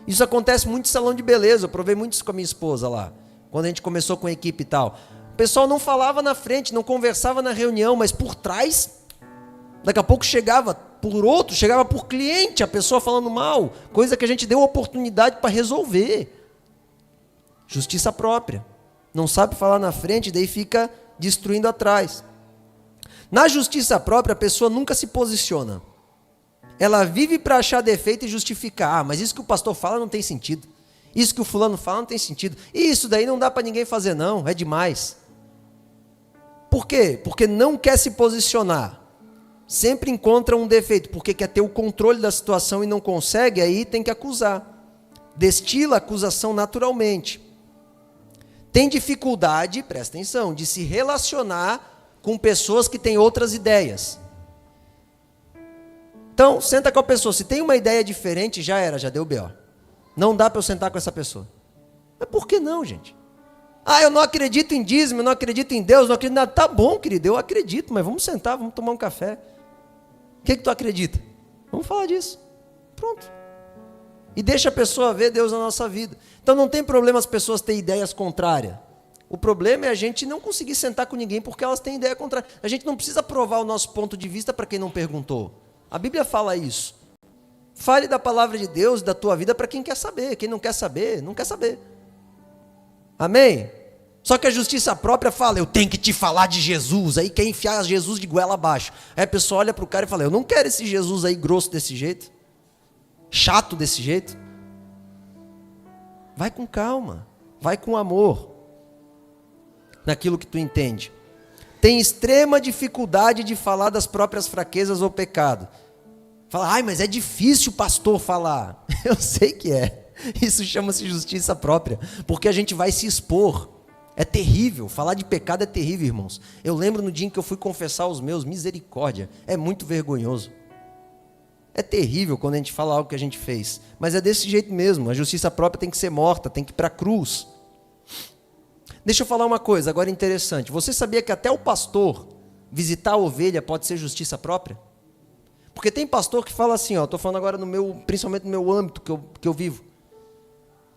isso acontece muito em salão de beleza, eu provei muito isso com a minha esposa lá, quando a gente começou com a equipe e tal. O pessoal não falava na frente, não conversava na reunião, mas por trás, daqui a pouco chegava por cliente, a pessoa falando mal, coisa que a gente deu oportunidade para resolver. Justiça própria. Não sabe falar na frente, daí fica destruindo atrás. Na justiça própria, a pessoa nunca se posiciona. Ela vive para achar defeito e justificar. Mas isso que o pastor fala não tem sentido. Isso que o fulano fala não tem sentido. E isso daí não dá para ninguém fazer não, é demais. Por quê? Porque não quer se posicionar. Sempre encontra um defeito, porque quer ter o controle da situação e não consegue, aí tem que acusar. Destila a acusação naturalmente. Tem dificuldade, presta atenção, de se relacionar com pessoas que têm outras ideias. Então, senta com a pessoa. Se tem uma ideia diferente, já era, já deu B.O. Não dá para eu sentar com essa pessoa. Mas por que não, gente? Eu não acredito em dízimo, eu não acredito em Deus, não acredito em nada. Tá bom, querido, eu acredito, mas vamos sentar, vamos tomar um café. O que tu acredita? Vamos falar disso. Pronto. E deixa a pessoa ver Deus na nossa vida. Então não tem problema as pessoas terem ideias contrárias. O problema é a gente não conseguir sentar com ninguém porque elas têm ideia contrária. A gente não precisa provar o nosso ponto de vista para quem não perguntou. A Bíblia fala isso. Fale da palavra de Deus, da tua vida para quem quer saber. Quem não quer saber, não quer saber. Amém? Só que a justiça própria fala, eu tenho que te falar de Jesus. Aí quer enfiar Jesus de goela abaixo. Aí a pessoa olha para o cara e fala, eu não quero esse Jesus aí grosso desse jeito. Chato desse jeito. Vai com calma. Vai com amor. Naquilo que tu entende. Tem extrema dificuldade de falar das próprias fraquezas ou pecado. Fala, mas é difícil o pastor falar. Eu sei que é. Isso chama-se justiça própria. Porque a gente vai se expor. É terrível, falar de pecado é terrível, irmãos. Eu lembro no dia em que eu fui confessar os meus, misericórdia, é muito vergonhoso. É terrível quando a gente fala algo que a gente fez, mas é desse jeito mesmo, a justiça própria tem que ser morta, tem que ir para a cruz. Deixa eu falar uma coisa, agora interessante, você sabia que até o pastor visitar a ovelha pode ser justiça própria? Porque tem pastor que fala assim, estou falando agora principalmente no meu âmbito que eu vivo.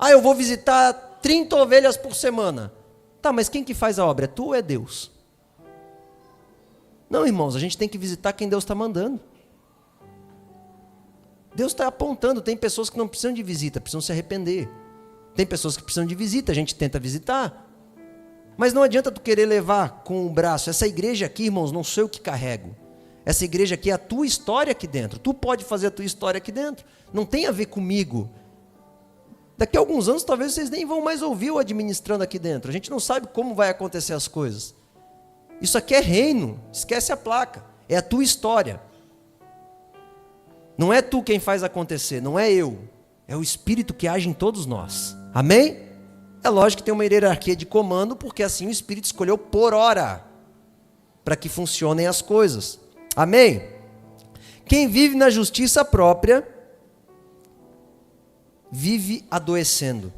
Eu vou visitar 30 ovelhas por semana. Tá, mas quem que faz a obra? É tu ou é Deus? Não, irmãos, a gente tem que visitar quem Deus está mandando. Deus está apontando, tem pessoas que não precisam de visita, precisam se arrepender. Tem pessoas que precisam de visita, a gente tenta visitar. Mas não adianta tu querer levar com o braço. Essa igreja aqui, irmãos, não sou eu que carrego. Essa igreja aqui é a tua história aqui dentro. Tu pode fazer a tua história aqui dentro. Não tem a ver comigo. Daqui a alguns anos, talvez vocês nem vão mais ouvir o administrando aqui dentro. A gente não sabe como vai acontecer as coisas. Isso aqui é reino. Esquece a placa. É a tua história. Não é tu quem faz acontecer. Não é eu. É o Espírito que age em todos nós. Amém? É lógico que tem uma hierarquia de comando, porque assim o Espírito escolheu por hora. Para que funcionem as coisas. Amém? Quem vive na justiça própria vive adoecendo,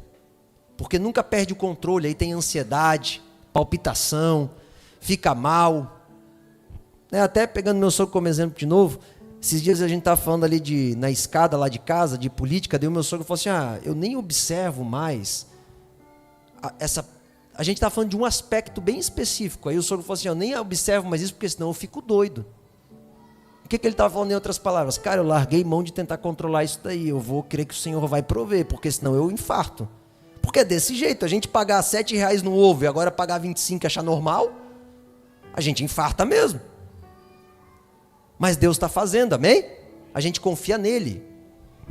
porque nunca perde o controle, aí tem ansiedade, palpitação, fica mal. Até pegando meu sogro como exemplo de novo, esses dias a gente estava falando ali na escada lá de casa, de política, daí o meu sogro falou assim, eu nem observo mais, a gente estava falando de um aspecto bem específico, aí o sogro falou assim, eu nem observo mais isso, porque senão eu fico doido. O que ele estava falando em outras palavras? Cara, eu larguei mão de tentar controlar isso daí. Eu vou crer que o Senhor vai prover, porque senão eu infarto. Porque é desse jeito. A gente pagar R$7 no ovo e agora pagar 25 e achar normal, a gente infarta mesmo. Mas Deus está fazendo, amém? A gente confia nele.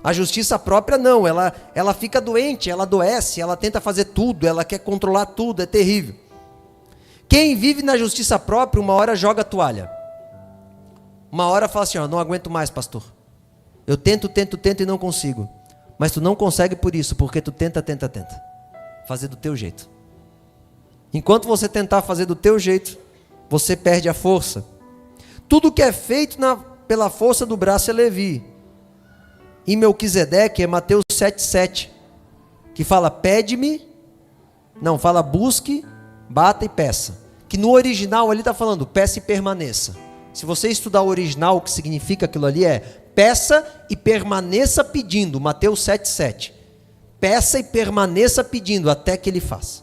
A justiça própria não. Ela fica doente, ela adoece, ela tenta fazer tudo, ela quer controlar tudo, é terrível. Quem vive na justiça própria, uma hora joga a toalha. Uma hora fala assim, não aguento mais, pastor. Eu tento e não consigo. Mas tu não consegue por isso, porque tu tenta. Fazer do teu jeito. Enquanto você tentar fazer do teu jeito, você perde a força. Tudo que é feito pela força do braço é Levi. E Melquisedeque é Mateus 7,7. Que fala, fala busque, bata e peça. Que no original ali está falando, peça e permaneça. Se você estudar o original, o que significa aquilo ali é peça e permaneça pedindo, Mateus 7,7. Peça e permaneça pedindo até que ele faça.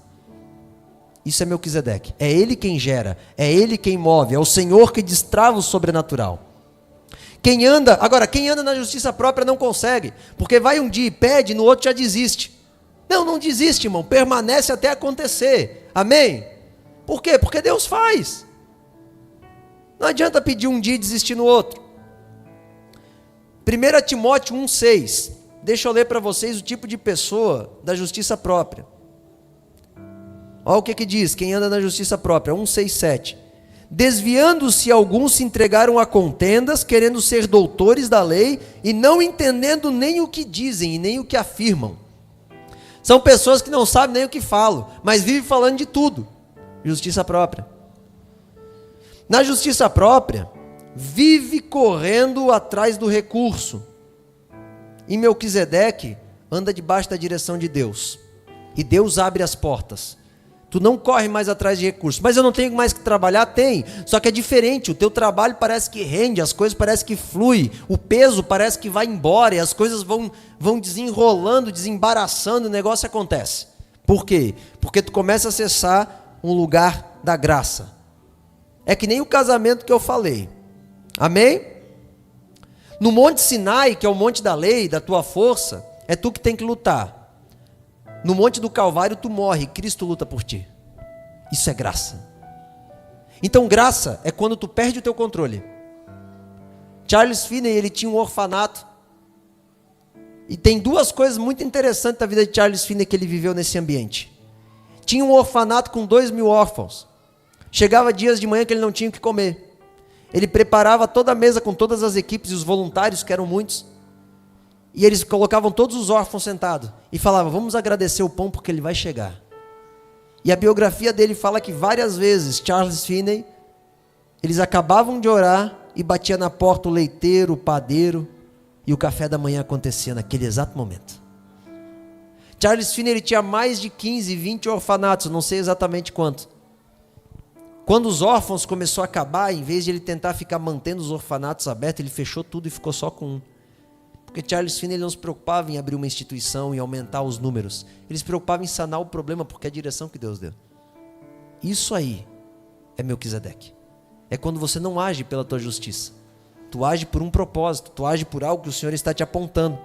Isso é Melquisedeque. É ele quem gera, é ele quem move, é o Senhor que destrava o sobrenatural. Quem anda na justiça própria não consegue, porque vai um dia e pede, no outro já desiste. Não desiste, irmão, permanece até acontecer. Amém? Por quê? Porque Deus faz. Não adianta pedir um dia e desistir no outro. 1 Timóteo 1,6. Deixa eu ler para vocês o tipo de pessoa da justiça própria. Olha o que diz, quem anda na justiça própria, 1,6,7. Desviando-se alguns se entregaram a contendas, querendo ser doutores da lei e não entendendo nem o que dizem e nem o que afirmam. São pessoas que não sabem nem o que falam, mas vivem falando de tudo. Justiça própria. Na justiça própria, vive correndo atrás do recurso. E Melquisedeque anda debaixo da direção de Deus. E Deus abre as portas. Tu não corre mais atrás de recursos. Mas eu não tenho mais que trabalhar? Tem. Só que é diferente. O teu trabalho parece que rende, as coisas parecem que flui, o peso parece que vai embora e as coisas vão desenrolando, desembaraçando, o negócio acontece. Por quê? Porque tu começa a acessar um lugar da graça. É que nem o casamento que eu falei. Amém? No Monte Sinai, que é o monte da lei, da tua força, é tu que tem que lutar. No Monte do Calvário tu morre, Cristo luta por ti. Isso é graça. Então graça é quando tu perde o teu controle. Charles Finney, ele tinha um orfanato. E tem duas coisas muito interessantes da vida de Charles Finney que ele viveu nesse ambiente. Tinha um orfanato com 2.000 órfãos. Chegava dias de manhã que ele não tinha o que comer. Ele preparava toda a mesa com todas as equipes e os voluntários, que eram muitos. E eles colocavam todos os órfãos sentados e falavam, vamos agradecer o pão porque ele vai chegar. E a biografia dele fala que várias vezes, Charles Finney, eles acabavam de orar e batia na porta o leiteiro, o padeiro, e o café da manhã acontecia naquele exato momento. Charles Finney, ele tinha mais de 15, 20 orfanatos, não sei exatamente quantos. Quando os órfãos começou a acabar, em vez de ele tentar ficar mantendo os orfanatos abertos, ele fechou tudo e ficou só com um. Porque Charles Finney não se preocupava em abrir uma instituição e aumentar os números. Ele se preocupava em sanar o problema, porque é a direção que Deus deu. Isso aí é Melquisedeque. É quando você não age pela tua justiça. Tu age por um propósito, tu age por algo que o Senhor está te apontando.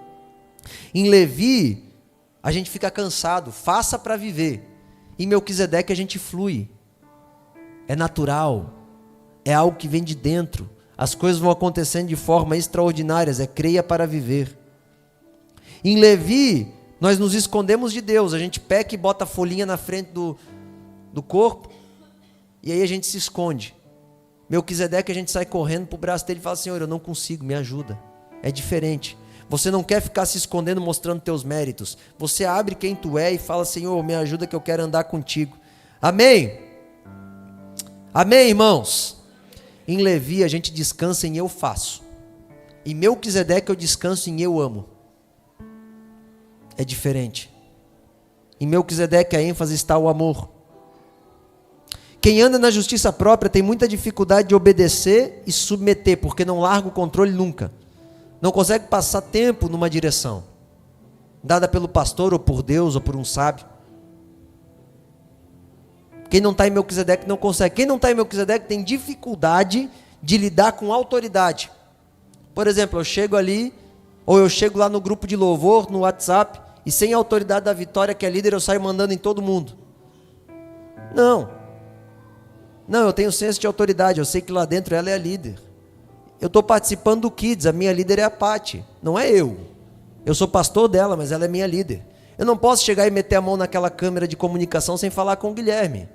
Em Levi, a gente fica cansado, faça para viver. Em Melquisedeque a gente flui. É natural, é algo que vem de dentro. As coisas vão acontecendo de forma extraordinária, é creia para viver. Em Levi, nós nos escondemos de Deus, a gente peca e bota a folhinha na frente do corpo, e aí a gente se esconde. Melquisedeque, a gente sai correndo para o braço dele e fala, Senhor, eu não consigo, me ajuda. É diferente. Você não quer ficar se escondendo mostrando teus méritos. Você abre quem tu é e fala, Senhor, me ajuda que eu quero andar contigo. Amém? Amém, irmãos? Em Levi a gente descansa em eu faço. Em Melquisedeque eu descanso em eu amo. É diferente. Em Melquisedeque a ênfase está o amor. Quem anda na justiça própria tem muita dificuldade de obedecer e submeter, porque não larga o controle nunca. Não consegue passar tempo numa direção, dada pelo pastor ou por Deus ou por um sábio. Quem não está em Melquisedeque não consegue. Quem não está em Melquisedeque tem dificuldade de lidar com autoridade. Por exemplo, eu chego ali, ou eu chego lá no grupo de louvor, no WhatsApp, e sem a autoridade da Vitória, que é líder, eu saio mandando em todo mundo. Não, eu tenho senso de autoridade, eu sei que lá dentro ela é a líder. Eu estou participando do Kids, a minha líder é a Pati, não é eu. Eu sou pastor dela, mas ela é minha líder. Eu não posso chegar e meter a mão naquela câmera de comunicação sem falar com o Guilherme.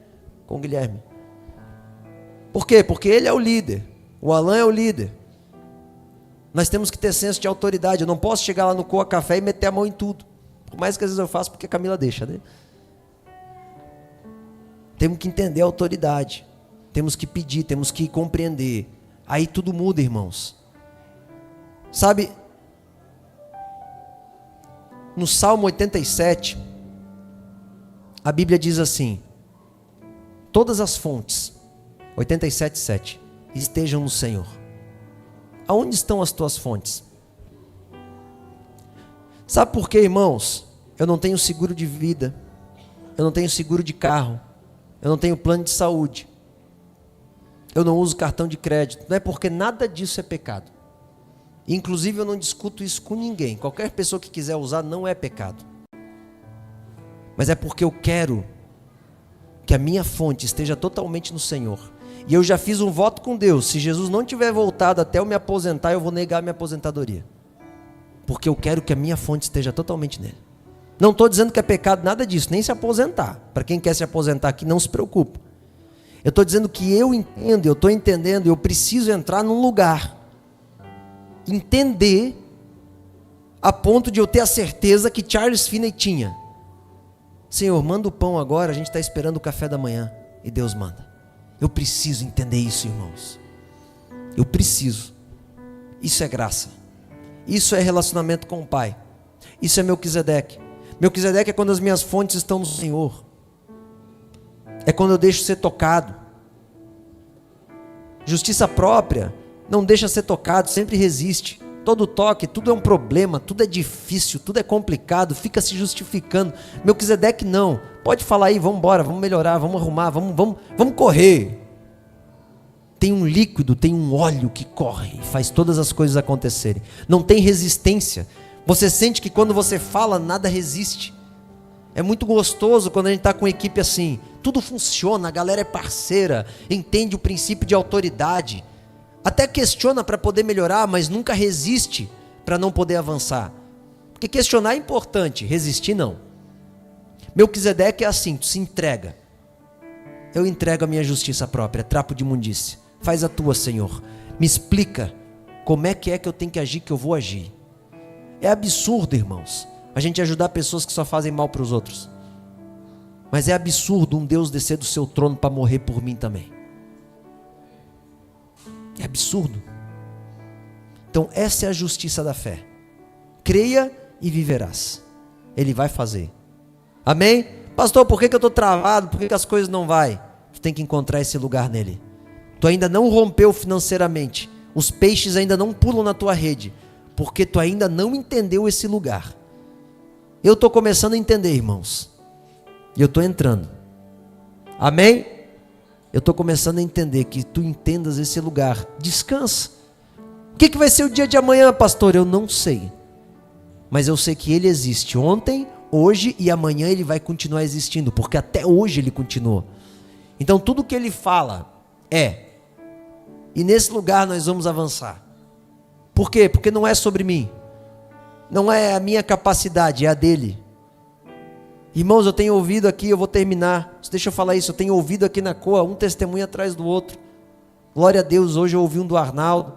Por quê? Porque ele é o líder. O Alan é o líder. Nós temos que ter senso de autoridade. Eu não posso chegar lá no Coa Café e meter a mão em tudo. Por mais que às vezes eu faço porque a Camila deixa, né? Temos que entender a autoridade. Temos que pedir, temos que compreender. Aí tudo muda, irmãos. Sabe, no Salmo 87, a Bíblia diz assim, todas as fontes, 87:7, estejam no Senhor. Aonde estão as tuas fontes? Sabe por quê, irmãos? Eu não tenho seguro de vida, eu não tenho seguro de carro, eu não tenho plano de saúde, eu não uso cartão de crédito. Não é porque nada disso é pecado. Inclusive eu não discuto isso com ninguém. Qualquer pessoa que quiser usar não é pecado. Mas é porque eu quero que a minha fonte esteja totalmente no Senhor. E eu já fiz um voto com Deus. Se Jesus não tiver voltado até eu me aposentar, eu vou negar a minha aposentadoria. Porque eu quero que a minha fonte esteja totalmente nele. Não estou dizendo que é pecado nada disso, nem se aposentar. Para quem quer se aposentar aqui, não se preocupe. Eu estou dizendo que eu entendo, eu estou entendendo, eu preciso entrar num lugar, entender, a ponto de eu ter a certeza que Charles Finney tinha. Senhor, manda o pão agora, a gente está esperando o café da manhã. E Deus manda. Eu preciso entender isso, irmãos. Eu preciso. Isso é graça. Isso é relacionamento com o Pai. Isso é Melquisedeque. Melquisedeque é quando as minhas fontes estão no Senhor. É quando eu deixo ser tocado. Justiça própria não deixa ser tocado, sempre resiste. Todo toque, tudo é um problema, tudo é difícil, tudo é complicado, fica se justificando. Melquisedeque não. Pode falar aí, vamos embora, vamos melhorar, vamos arrumar, vamos correr. Tem um líquido, tem um óleo que corre e faz todas as coisas acontecerem. Não tem resistência. Você sente que quando você fala, nada resiste. É muito gostoso quando a gente está com uma equipe assim. Tudo funciona, a galera é parceira, entende o princípio de autoridade. Até questiona para poder melhorar, mas nunca resiste para não poder avançar. Porque questionar é importante, resistir não. Melquisedeque é assim, tu se entrega. Eu entrego a minha justiça própria, trapo de imundície. Faz a tua, Senhor. Me explica como é que eu tenho que agir, que eu vou agir. É absurdo, irmãos, a gente ajudar pessoas que só fazem mal para os outros. Mas é absurdo um Deus descer do seu trono para morrer por mim também. É absurdo. Então essa é a justiça da fé. Creia e viverás. Ele vai fazer. Amém? Pastor, por que eu estou travado? Por que as coisas não vai? Tu tem que encontrar esse lugar nele. Tu ainda não rompeu financeiramente. Os peixes ainda não pulam na tua rede. Porque tu ainda não entendeu esse lugar. Eu estou começando a entender, irmãos. E eu estou entrando. Amém? Eu estou começando a entender que tu entendas esse lugar. Descansa. O que vai ser o dia de amanhã, pastor? Eu não sei. Mas eu sei que ele existe ontem, hoje e amanhã ele vai continuar existindo. Porque até hoje ele continua. Então tudo que ele fala é. E nesse lugar nós vamos avançar. Por quê? Porque não é sobre mim. Não é a minha capacidade, é a dele. Irmãos, eu tenho ouvido aqui, eu vou terminar. Deixa eu falar isso, eu tenho ouvido aqui na COA, um testemunho atrás do outro. Glória a Deus, hoje eu ouvi um do Arnaldo.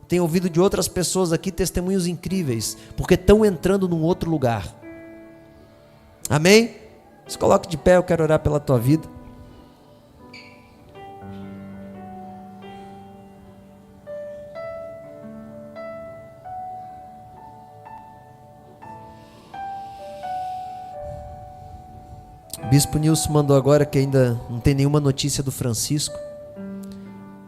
Tenho ouvido de outras pessoas aqui testemunhos incríveis. Porque estão entrando num outro lugar. Amém? Se coloque de pé, eu quero orar pela tua vida. Bispo Nilson mandou agora que ainda não tem nenhuma notícia do Francisco.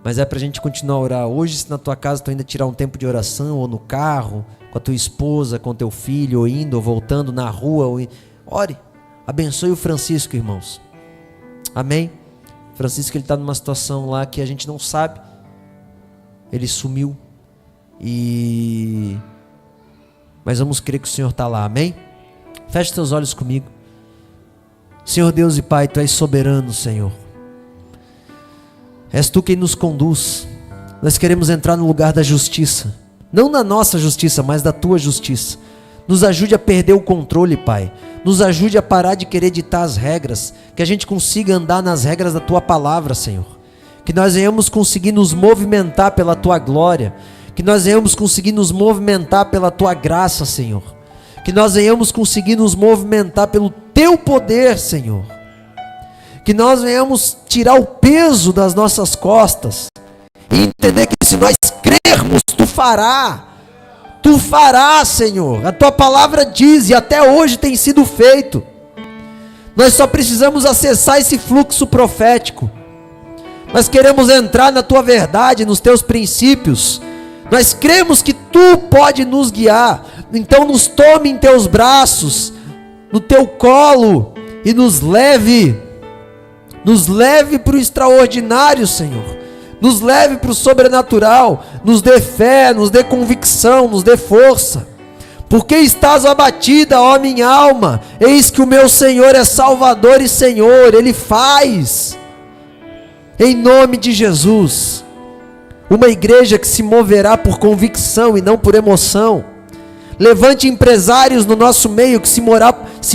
Mas é pra gente continuar a orar. Hoje, se na tua casa tu ainda tirar um tempo de oração, ou no carro, com a tua esposa, com teu filho, ou indo, ou voltando na rua, ore. Abençoe o Francisco, irmãos. Amém? Francisco, ele está numa situação lá que a gente não sabe. Ele sumiu. Mas vamos crer que o Senhor está lá, amém? Feche teus olhos comigo. Senhor Deus e Pai, Tu és soberano, Senhor. És Tu quem nos conduz. Nós queremos entrar no lugar da justiça. Não na nossa justiça, mas da Tua justiça. Nos ajude a perder o controle, Pai. Nos ajude a parar de querer ditar as regras. Que a gente consiga andar nas regras da Tua palavra, Senhor. Que nós venhamos conseguir nos movimentar pela Tua glória. Que nós venhamos conseguir nos movimentar pela Tua graça, Senhor. Que nós venhamos conseguir nos movimentar pelo Teu poder, Senhor. Que nós venhamos tirar o peso das nossas costas e entender que se nós crermos, Tu fará. Tu farás, Senhor. A Tua palavra diz e até hoje tem sido feito. Nós só precisamos acessar esse fluxo profético. Nós queremos entrar na Tua verdade, nos Teus princípios. Nós cremos que Tu pode nos guiar. Então nos tome em Teus braços, no Teu colo e nos leve para o extraordinário, Senhor. Nos leve para o sobrenatural, nos dê fé, nos dê convicção, nos dê força. Porque estás abatida, ó minha alma? Eis que o meu Senhor é Salvador e Senhor, Ele faz. Em nome de Jesus. Uma igreja que se moverá por convicção e não por emoção. Levante empresários no nosso meio que se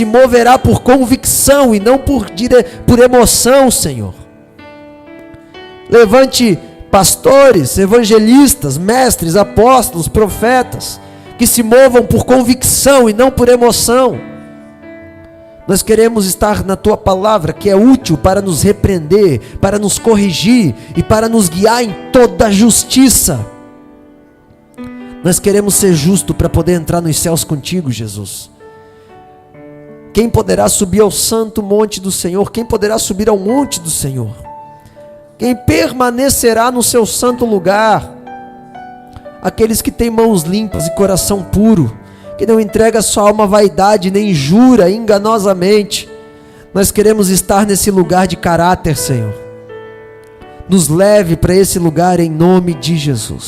moverá por convicção e não por emoção, Senhor. Levante pastores, evangelistas, mestres, apóstolos, profetas, que se movam por convicção e não por emoção. Nós queremos estar na tua palavra, que é útil para nos repreender, para nos corrigir e para nos guiar em toda a justiça. Nós queremos ser justos para poder entrar nos céus contigo, Jesus. Quem poderá subir ao santo monte do Senhor? Quem poderá subir ao monte do Senhor? Quem permanecerá no seu santo lugar? Aqueles que têm mãos limpas e coração puro, que não entrega sua alma à vaidade, nem jura enganosamente. Nós queremos estar nesse lugar de caráter, Senhor. Nos leve para esse lugar em nome de Jesus.